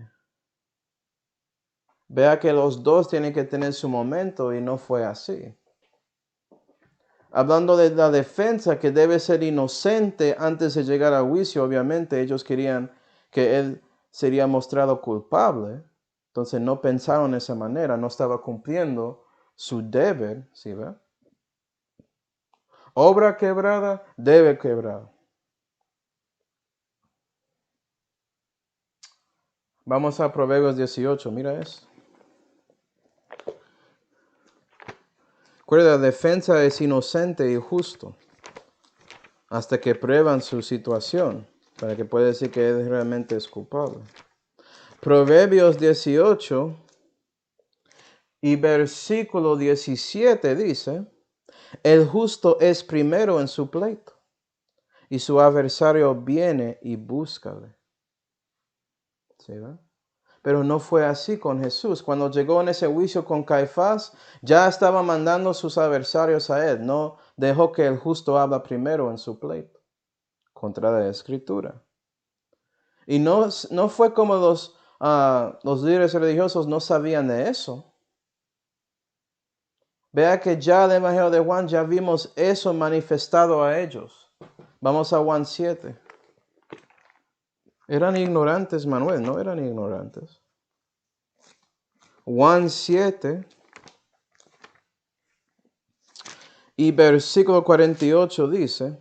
A: Vea que los dos tienen que tener su momento y no fue así. Hablando de la defensa que debe ser inocente antes de llegar al juicio, obviamente ellos querían que él sería mostrado culpable. Entonces no pensaron de esa manera, no estaba cumpliendo su deber, ¿sí ve? Obra quebrada, debe quebrar. Vamos a Proverbios 18, mira eso. Recuerda, la defensa es inocente y justo hasta que prueban su situación para que pueda decir que él realmente es culpable. Proverbios 18 y versículo 17 dice, el justo es primero en su pleito y su adversario viene y búscale. ¿Sí, verdad? Pero no fue así con Jesús. Cuando llegó en ese juicio con Caifás, ya estaba mandando sus adversarios a él. No dejó que el justo habla primero en su pleito, contra la Escritura. Y no fue como los líderes religiosos no sabían de eso. Vea que ya en el Evangelio de Juan ya vimos eso manifestado a ellos. Vamos a Juan 7. Eran ignorantes, Manuel, no eran ignorantes. Juan 7 y versículo 48 dice,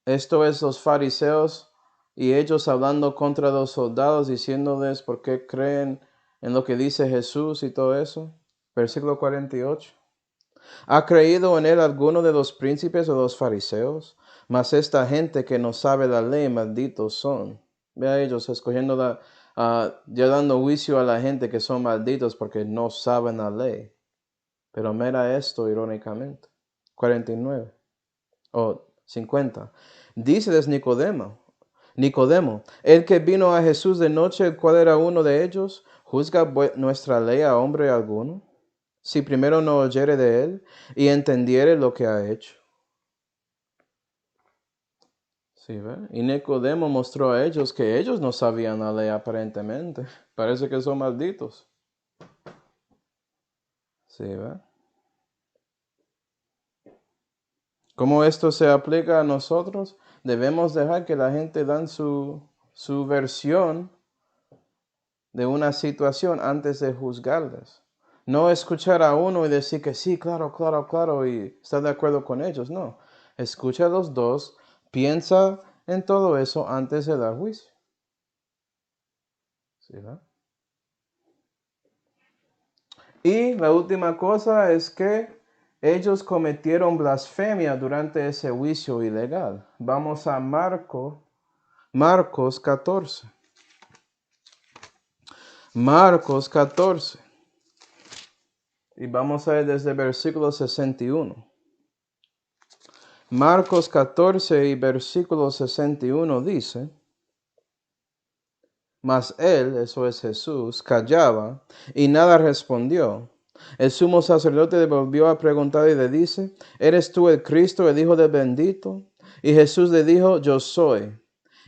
A: esto es los fariseos y ellos hablando contra los soldados, diciéndoles por qué creen en lo que dice Jesús y todo eso. Versículo 48. ¿Ha creído en él alguno de los príncipes o los fariseos? Mas esta gente que no sabe la ley, malditos son. Ve a ellos escogiendo ya dando juicio a la gente que son malditos porque no saben la ley. Pero mira esto irónicamente. 49 o 50. Díceles Nicodemo, el que vino a Jesús de noche, el cual era uno de ellos, ¿juzga nuestra ley a hombre alguno? Si primero no oyere de él y entendiere lo que ha hecho. ¿Sí, ve? Y Nicodemo mostró a ellos que ellos no sabían la ley aparentemente. Parece que son malditos. ¿Sí, ve? ¿Cómo esto se aplica a nosotros? Debemos dejar que la gente dan su versión de una situación antes de juzgarles. No escuchar a uno y decir que sí, claro, y estar de acuerdo con ellos. No, escucha a los dos, piensa en todo eso antes de dar juicio. ¿Sí, no? Y la última cosa es que ellos cometieron blasfemia durante ese juicio ilegal. Vamos a Marcos 14. Marcos 14. Y vamos a ver desde el versículo 61. Marcos 14 y versículo 61 dice, mas él, eso es Jesús, callaba y nada respondió. El sumo sacerdote le volvió a preguntar y le dice, ¿eres tú el Cristo, el Hijo del bendito? Y Jesús le dijo, yo soy.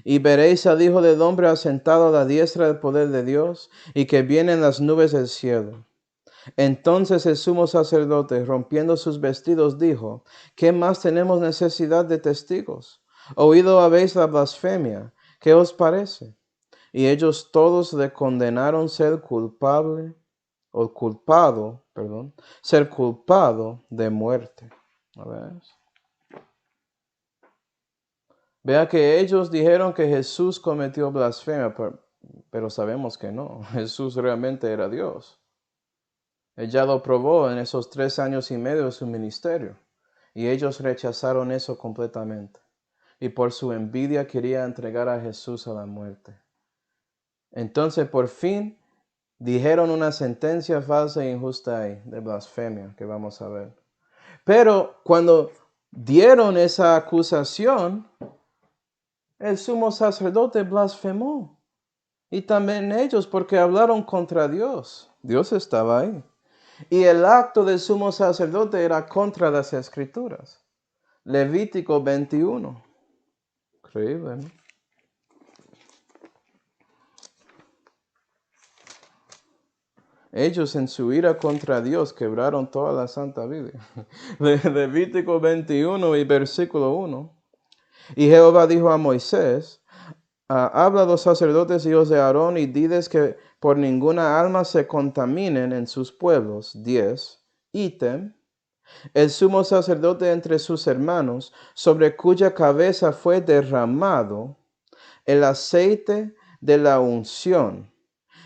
A: Y veréis al Hijo del hombre asentado a la diestra del poder de Dios y que viene en las nubes del cielo. Entonces el sumo sacerdote, rompiendo sus vestidos, dijo, ¿qué más tenemos necesidad de testigos? Oído habéis la blasfemia, ¿qué os parece? Y ellos todos le condenaron ser ser culpado de muerte. A ver. Vea que ellos dijeron que Jesús cometió blasfemia, pero sabemos que no. Jesús realmente era Dios. Él ya lo probó en esos 3 años y medio de su ministerio. Y ellos rechazaron eso completamente. Y por su envidia quería entregar a Jesús a la muerte. Entonces, por fin, dijeron una sentencia falsa e injusta ahí, de blasfemia, que vamos a ver. Pero cuando dieron esa acusación, el sumo sacerdote blasfemó. Y también ellos, porque hablaron contra Dios. Dios estaba ahí. Y el acto del sumo sacerdote era contra las escrituras. Levítico 21. Increíble, ¿no? Ellos en su ira contra Dios quebraron toda la Santa Biblia. Levítico 21 y versículo 1. Y Jehová dijo a Moisés, habla a los sacerdotes hijos de Aarón y diles que por ninguna alma se contaminen en sus pueblos. 10. Ítem. El sumo sacerdote entre sus hermanos, sobre cuya cabeza fue derramado el aceite de la unción,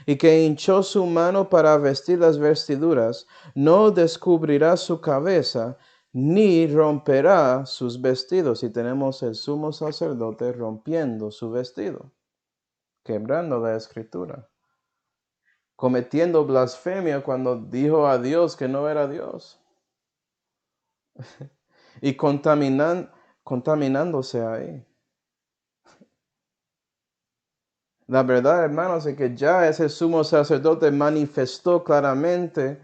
A: y que hinchó su mano para vestir las vestiduras, no descubrirá su cabeza, ni romperá sus vestidos. Y tenemos el sumo sacerdote rompiendo su vestido, quebrando la escritura, cometiendo blasfemia cuando dijo a Dios que no era Dios. Y contaminándose ahí. La verdad, hermanos, es que ya ese sumo sacerdote manifestó claramente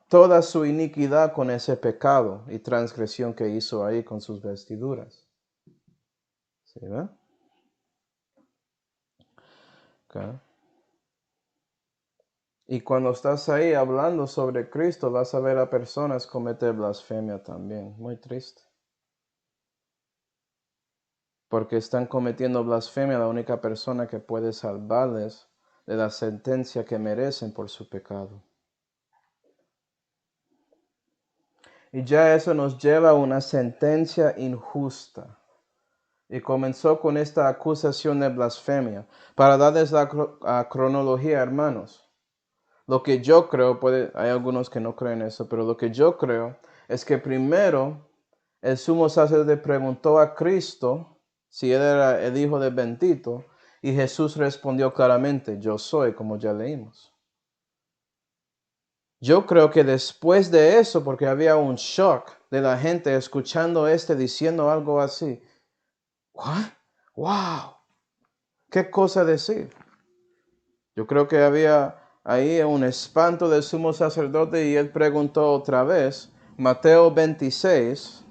A: toda su iniquidad con ese pecado y transgresión que hizo ahí con sus vestiduras. ¿Sí, ve? Okay. Y cuando estás ahí hablando sobre Cristo, vas a ver a personas cometer blasfemia también. Muy triste. Porque están cometiendo blasfemia a la única persona que puede salvarles de la sentencia que merecen por su pecado. Y ya eso nos lleva a una sentencia injusta. Y comenzó con esta acusación de blasfemia. Para darles la cronología, hermanos. Lo que yo creo, hay algunos que no creen eso, pero lo que yo creo es que primero el sumo sacerdote preguntó a Cristo si él era el Hijo del bendito, y Jesús respondió claramente, yo soy, como ya leímos. Yo creo que después de eso, porque había un shock de la gente escuchando diciendo algo así. ¿What? ¡Wow! ¿Qué cosa decir? Yo creo que había ahí un espanto del sumo sacerdote y él preguntó otra vez, Mateo 26,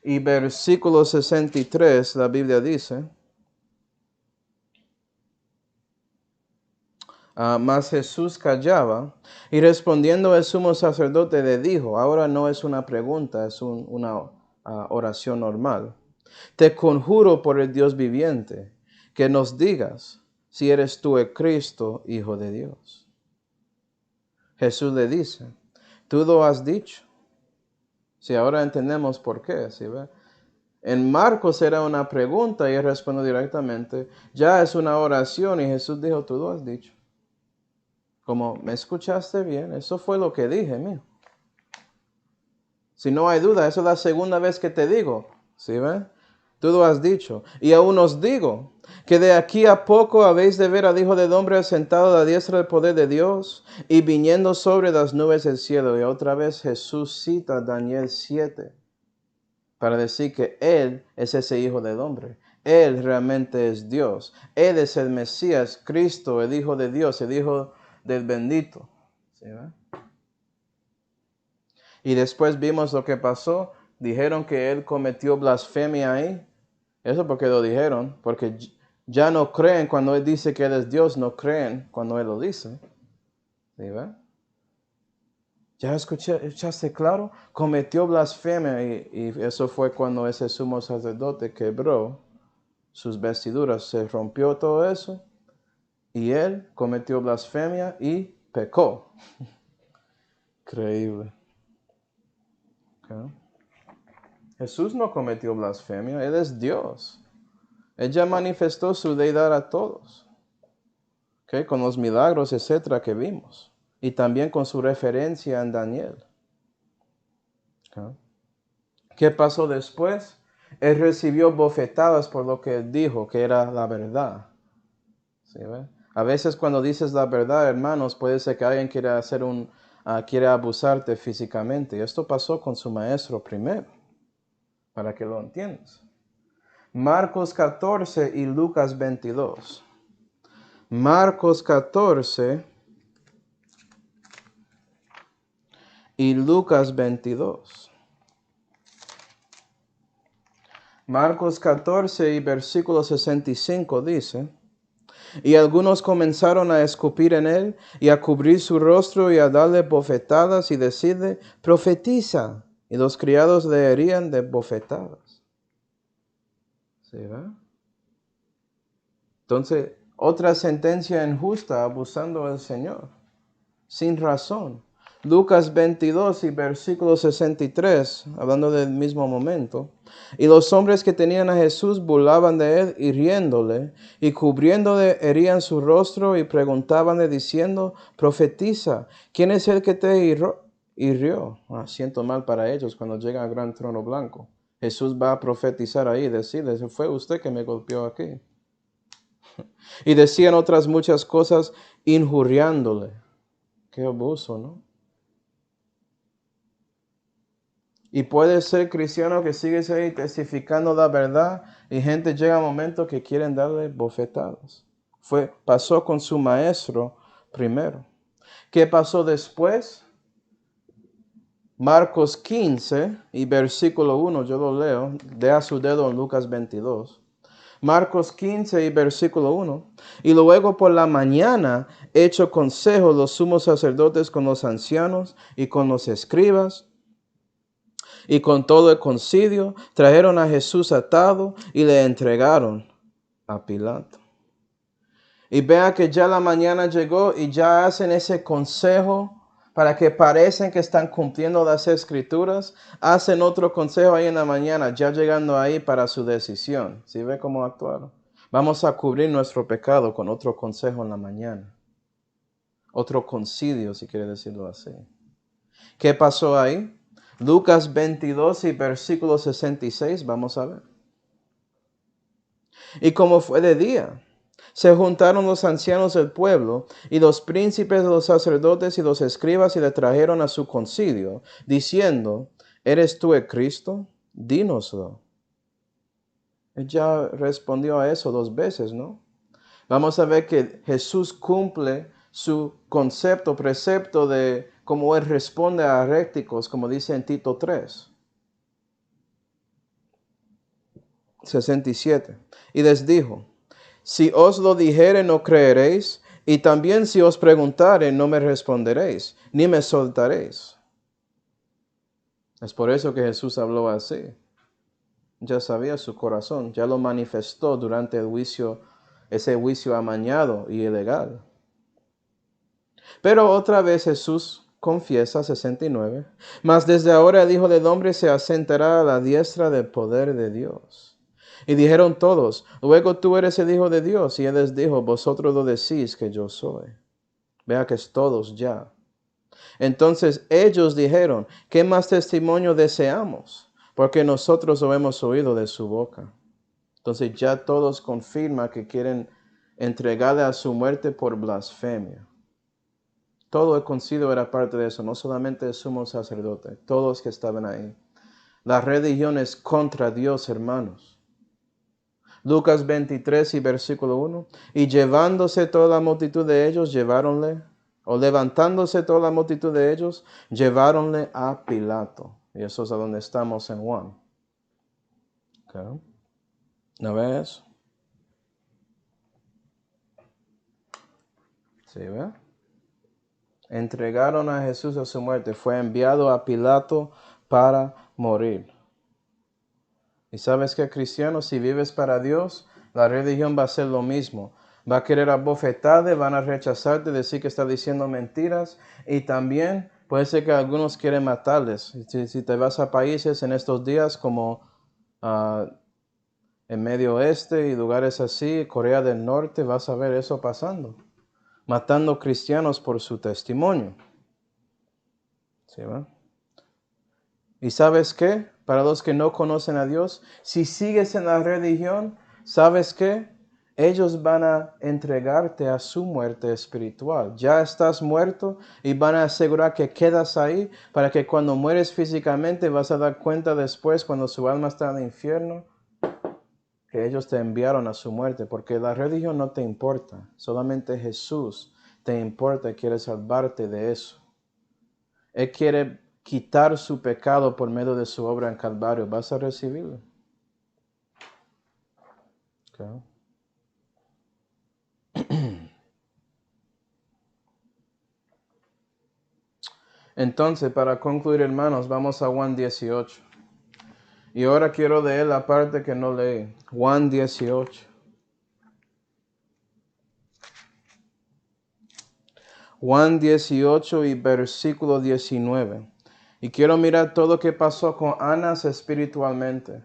A: y versículo 63, la Biblia dice, mas Jesús callaba, y respondiendo el sumo sacerdote le dijo, ahora no es una pregunta, es una oración normal. Te conjuro por el Dios viviente, que nos digas si eres tú el Cristo, Hijo de Dios. Jesús le dice, tú lo has dicho. Si ahora entendemos por qué, ¿sí ve? En Marcos era una pregunta y él respondió directamente, ya es una oración y Jesús dijo, tú lo has dicho. Como, ¿me escuchaste bien? Eso fue lo que dije, mío. Si no hay duda, eso es la segunda vez que te digo, ¿sí ve? Tú lo has dicho. Y aún os digo que de aquí a poco habéis de ver al Hijo del Hombre sentado a la diestra del poder de Dios y viniendo sobre las nubes del cielo. Y otra vez Jesús cita Daniel 7 para decir que Él es ese Hijo del Hombre Él realmente es Dios. Él es el Mesías, Cristo, el Hijo de Dios, el Hijo del bendito. ¿Sí, va? Y después vimos lo que pasó. Dijeron que Él cometió blasfemia ahí. Eso porque lo dijeron. Porque ya no creen cuando Él dice que Él es Dios. No creen cuando Él lo dice. ¿Sí, va? ¿Ya escuchaste claro? Cometió blasfemia y eso fue cuando ese sumo sacerdote quebró sus vestiduras. Se rompió todo eso y él cometió blasfemia y pecó. Increíble. Okay. Jesús no cometió blasfemia, Él es Dios. Él ya manifestó su deidad a todos. Okay, con los milagros, etcétera, que vimos. Y también con su referencia en Daniel. Okay. ¿Qué pasó después? Él recibió bofetadas por lo que él dijo, que era la verdad. ¿Sí, ve? A veces cuando dices la verdad, hermanos, puede ser que alguien quiera quiere abusarte físicamente. Y esto pasó con su maestro primero, para que lo entiendas. Marcos 14 y Lucas 22. Marcos 14 y Lucas 22. Marcos 14 y versículo 65 dice: Y algunos comenzaron a escupir en él y a cubrir su rostro y a darle bofetadas y decirle: profetiza. Y los criados le herían de bofetadas. ¿Sí, verdad? Entonces, otra sentencia injusta abusando del Señor, sin razón. Lucas 22 y versículo 63, hablando del mismo momento. Y los hombres que tenían a Jesús burlaban de él, hiriéndole, y cubriéndole herían su rostro y preguntábanle diciendo: profetiza, ¿quién es el que te hirió? Siento mal para ellos cuando llega al gran trono blanco. Jesús va a profetizar ahí y decirles: fue usted que me golpeó aquí. Y decían otras muchas cosas injuriándole. Qué abuso, ¿no? Y puede ser cristiano que sigues ahí testificando la verdad y gente llega a un momento que quieren darle bofetadas. Pasó con su maestro primero. ¿Qué pasó después? Marcos 15 y versículo 1, yo lo leo, dé su dedo en Lucas 22. Marcos 15 y versículo 1. Y luego por la mañana, hecho consejo los sumos sacerdotes con los ancianos y con los escribas, y con todo el concilio, trajeron a Jesús atado y le entregaron a Pilato. Y vea que ya la mañana llegó y ya hacen ese consejo para que parecen que están cumpliendo las escrituras. Hacen otro consejo ahí en la mañana, ya llegando ahí para su decisión. ¿Sí ve cómo actuaron? Vamos a cubrir nuestro pecado con otro consejo en la mañana. Otro concilio, si quiere decirlo así. ¿Qué pasó ahí? Lucas 22 y versículo 66, vamos a ver. Y como fue de día, se juntaron los ancianos del pueblo y los príncipes de los sacerdotes y los escribas y le trajeron a su concilio, diciendo: ¿eres tú el Cristo? Dínoslo. Él ya respondió a eso 2 veces, ¿no? Vamos a ver que Jesús cumple su precepto de cómo Él responde a heréticos, como dice en Tito 3. 67. Y les dijo: si os lo dijere, no creeréis, y también si os preguntare, no me responderéis, ni me soltaréis. Es por eso que Jesús habló así. Ya sabía su corazón, ya lo manifestó durante el juicio, ese juicio amañado y ilegal. Pero otra vez Jesús confiesa, 69, mas desde ahora el Hijo del Hombre se asentará a la diestra del poder de Dios. Y dijeron todos: luego tú eres el Hijo de Dios. Y él les dijo: vosotros lo decís que yo soy. Vea que es todos ya. Entonces ellos dijeron: ¿qué más testimonio deseamos? Porque nosotros lo hemos oído de su boca. Entonces ya todos confirman que quieren entregarle a su muerte por blasfemia. Todo el concilio era parte de eso, no solamente el sumo sacerdote, todos que estaban ahí. La religión es contra Dios, hermanos. Lucas 23 y versículo 1. Y llevándose toda la multitud de ellos, lleváronle, o levantándose toda la multitud de ellos, lleváronle a Pilato. Y eso es a donde estamos en Juan. Okay. ¿No ves? ¿Sí ve? Entregaron a Jesús a su muerte. Fue enviado a Pilato para morir. Y sabes que, cristiano, si vives para Dios, la religión va a ser lo mismo. Va a querer abofetarte, van a rechazarte, decir que está diciendo mentiras. Y también puede ser que algunos quieren matarles. Si te vas a países en estos días como en Medio Oeste y lugares así, Corea del Norte, vas a ver eso pasando. Matando cristianos por su testimonio. ¿Sí, va? ¿Y sabes qué? Para los que no conocen a Dios, si sigues en la religión, ¿sabes qué? Ellos van a entregarte a su muerte espiritual. Ya estás muerto y van a asegurar que quedas ahí para que cuando mueres físicamente vas a dar cuenta después, cuando su alma está en el infierno, que ellos te enviaron a su muerte. Porque la religión no te importa. Solamente Jesús te importa y quiere salvarte de eso. Él quiere quitar su pecado por medio de su obra en Calvario. Vas a recibirlo. Okay. Entonces, para concluir, hermanos, vamos a Juan 18. Y ahora quiero leer la parte que no leí. Juan 18. Juan 18 y versículo 19. Y quiero mirar todo lo que pasó con Anás espiritualmente.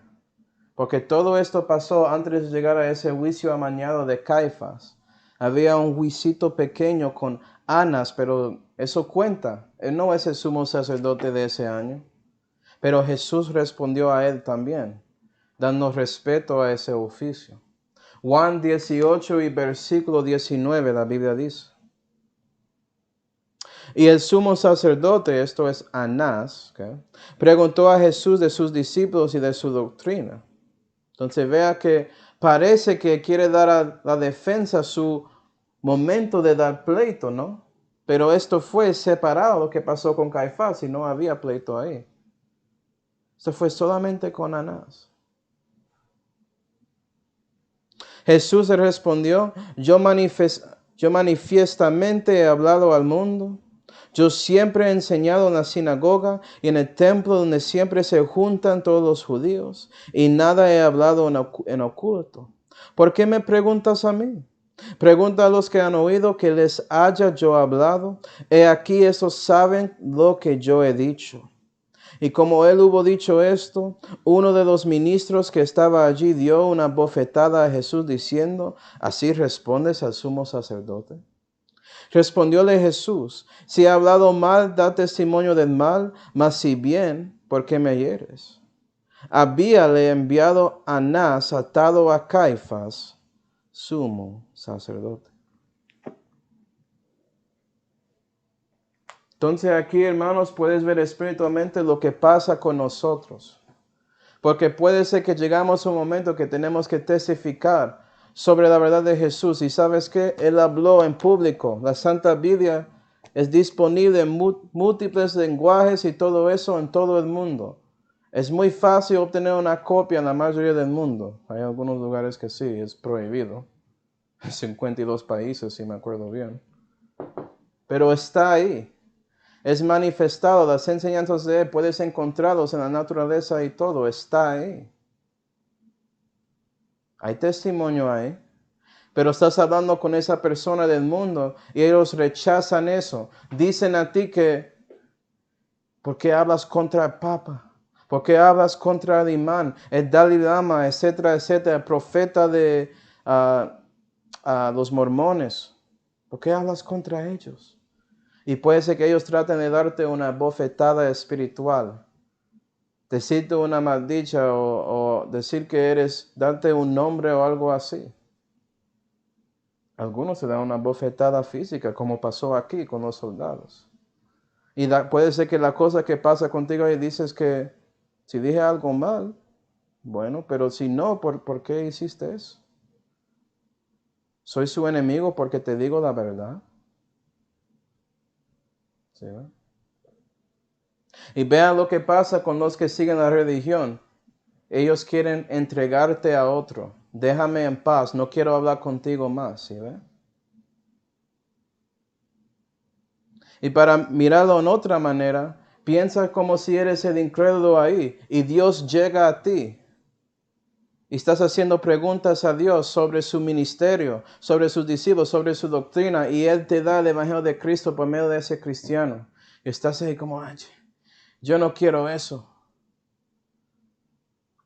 A: Porque todo esto pasó antes de llegar a ese juicio amañado de Caifás. Había un juicito pequeño con Anás, pero eso cuenta. Él no es el sumo sacerdote de ese año. Pero Jesús respondió a él también, dando respeto a ese oficio. Juan 18 y versículo 19, la Biblia dice. Y el sumo sacerdote, esto es Anás, ¿okay?, preguntó a Jesús de sus discípulos y de su doctrina. Entonces vea que parece que quiere dar a la defensa su momento de dar pleito, ¿no? Pero esto fue separado lo que pasó con Caifás y no había pleito ahí. Esto fue solamente con Anás. Jesús le respondió, yo manifiestamente he hablado al mundo. Yo siempre he enseñado en la sinagoga y en el templo donde siempre se juntan todos los judíos, y nada he hablado en oculto. ¿Por qué me preguntas a mí? Pregunta a los que han oído que les haya yo hablado. He aquí esos saben lo que yo he dicho. Y como él hubo dicho esto, uno de los ministros que estaba allí dio una bofetada a Jesús diciendo, ¿así respondes al sumo sacerdote? Respondióle Jesús, si he hablado mal, da testimonio del mal, mas si bien, ¿por qué me hieres? Habíale enviado Anás atado a Caifás, sumo sacerdote. Entonces aquí, hermanos, puedes ver espiritualmente lo que pasa con nosotros. Porque puede ser que llegamos a un momento que tenemos que testificar sobre la verdad de Jesús. Y ¿sabes qué? Él habló en público. La Santa Biblia es disponible en múltiples lenguajes y todo eso en todo el mundo. Es muy fácil obtener una copia en la mayoría del mundo. Hay algunos lugares que sí, es prohibido. 52 países, si me acuerdo bien. Pero está ahí. Es manifestado, las enseñanzas de él, puedes encontrarlos en la naturaleza y todo, está ahí. Hay testimonio ahí, pero estás hablando con esa persona del mundo y ellos rechazan eso. Dicen a ti que, ¿por qué hablas contra el Papa? ¿Por qué hablas contra el imán, el Dalai Lama, etcétera, etcétera, el profeta de los mormones? ¿Por qué hablas contra ellos? Y puede ser que ellos traten de darte una bofetada espiritual. Decirte una maldicha o decir que darte un nombre o algo así. Algunos se dan una bofetada física, como pasó aquí con los soldados. Y puede ser que la cosa que pasa contigo y dices que si dije algo mal, Bueno, pero si no, ¿por qué hiciste eso? Soy su enemigo porque te digo la verdad. ¿Sí, no? Y vean lo que pasa con los que siguen la religión. Ellos quieren entregarte a otro. Déjame en paz, no quiero hablar contigo más. ¿Sí, ve? Y para mirarlo en otra manera, piensa como si eres el incrédulo ahí y Dios llega a ti. Y estás haciendo preguntas a Dios sobre su ministerio, sobre sus discípulos, sobre su doctrina, y Él te da el Evangelio de Cristo por medio de ese cristiano. Y estás ahí como, ay, yo no quiero eso.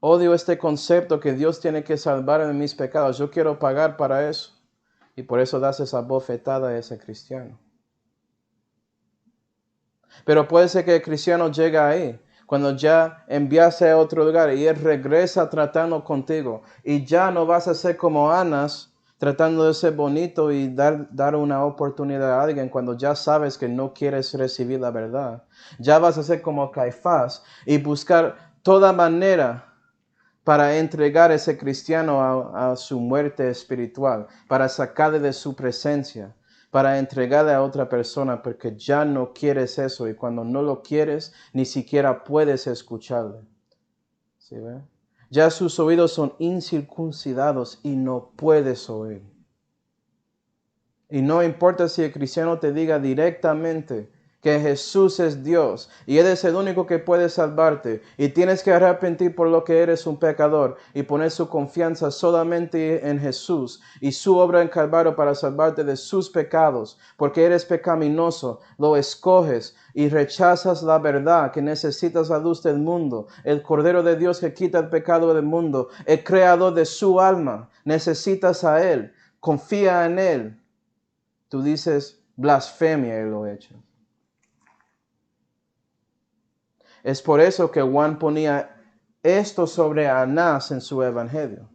A: Odio este concepto que Dios tiene que salvarme de mis pecados. Yo quiero pagar para eso. Y por eso das esa bofetada a ese cristiano. Pero puede ser que el cristiano llegue ahí, cuando ya enviaste a otro lugar y él regresa tratando contigo. Y ya no vas a ser como Anas, tratando de ser bonito y dar una oportunidad a alguien cuando ya sabes que no quieres recibir la verdad. Ya vas a ser como Caifás y buscar toda manera para entregar a ese cristiano a su muerte espiritual, para sacarle de su presencia, para entregarle a otra persona, porque ya no quieres eso y cuando no lo quieres, ni siquiera puedes escucharle. ¿Sí ve? Ya sus oídos son incircuncidados y no puedes oír. Y no importa si el cristiano te diga directamente que Jesús es Dios y Él es el único que puede salvarte y tienes que arrepentir por lo que eres un pecador y poner su confianza solamente en Jesús y su obra en Calvario para salvarte de sus pecados, porque eres pecaminoso, lo escoges y rechazas la verdad que necesitas la luz del mundo, el Cordero de Dios que quita el pecado del mundo, el creador de su alma, necesitas a Él, confía en Él. Tú dices blasfemia y lo hecho. Es por eso que Juan ponía esto sobre Anás en su evangelio.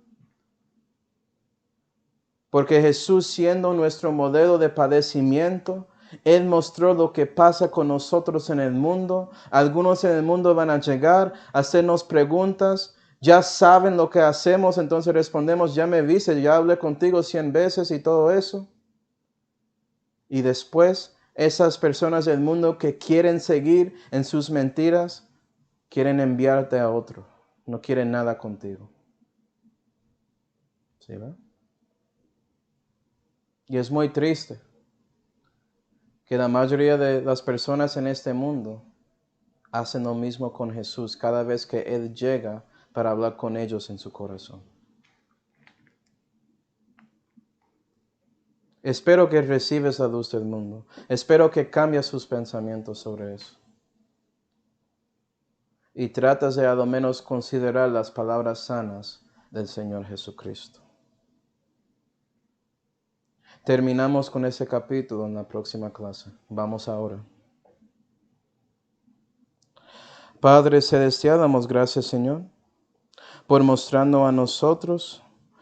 A: Porque Jesús, siendo nuestro modelo de padecimiento, Él mostró lo que pasa con nosotros en el mundo. Algunos en el mundo van a llegar a hacernos preguntas. Ya saben lo que hacemos, entonces respondemos, ya me viste, ya hablé contigo 100 veces y todo eso. Y después, esas personas del mundo que quieren seguir en sus mentiras, quieren enviarte a otro. No quieren nada contigo. ¿Sí, va? Y es muy triste que la mayoría de las personas en este mundo hacen lo mismo con Jesús cada vez que Él llega para hablar con ellos en su corazón. Espero que recibes la luz del mundo. Espero que cambies sus pensamientos sobre eso. Y tratas de a lo menos considerar las palabras sanas del Señor Jesucristo. Terminamos con ese capítulo en la próxima clase. Vamos ahora. Padre Celestial, damos gracias, Señor, por mostrando a nosotros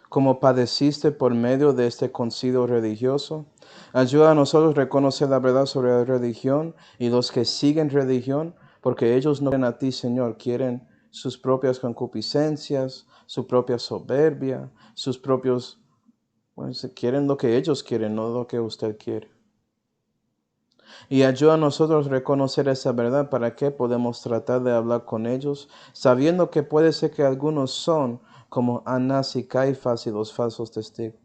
A: cómo padeciste por medio de este concilio religioso. Ayuda a nosotros a reconocer la verdad sobre la religión y los que siguen religión, porque ellos no quieren a ti, Señor, quieren sus propias concupiscencias, su propia soberbia, sus propios, quieren lo que ellos quieren, no lo que usted quiere. Y ayuda a nosotros a reconocer esa verdad para que podemos tratar de hablar con ellos, sabiendo que puede ser que algunos son como Anás y Caifás y los falsos testigos.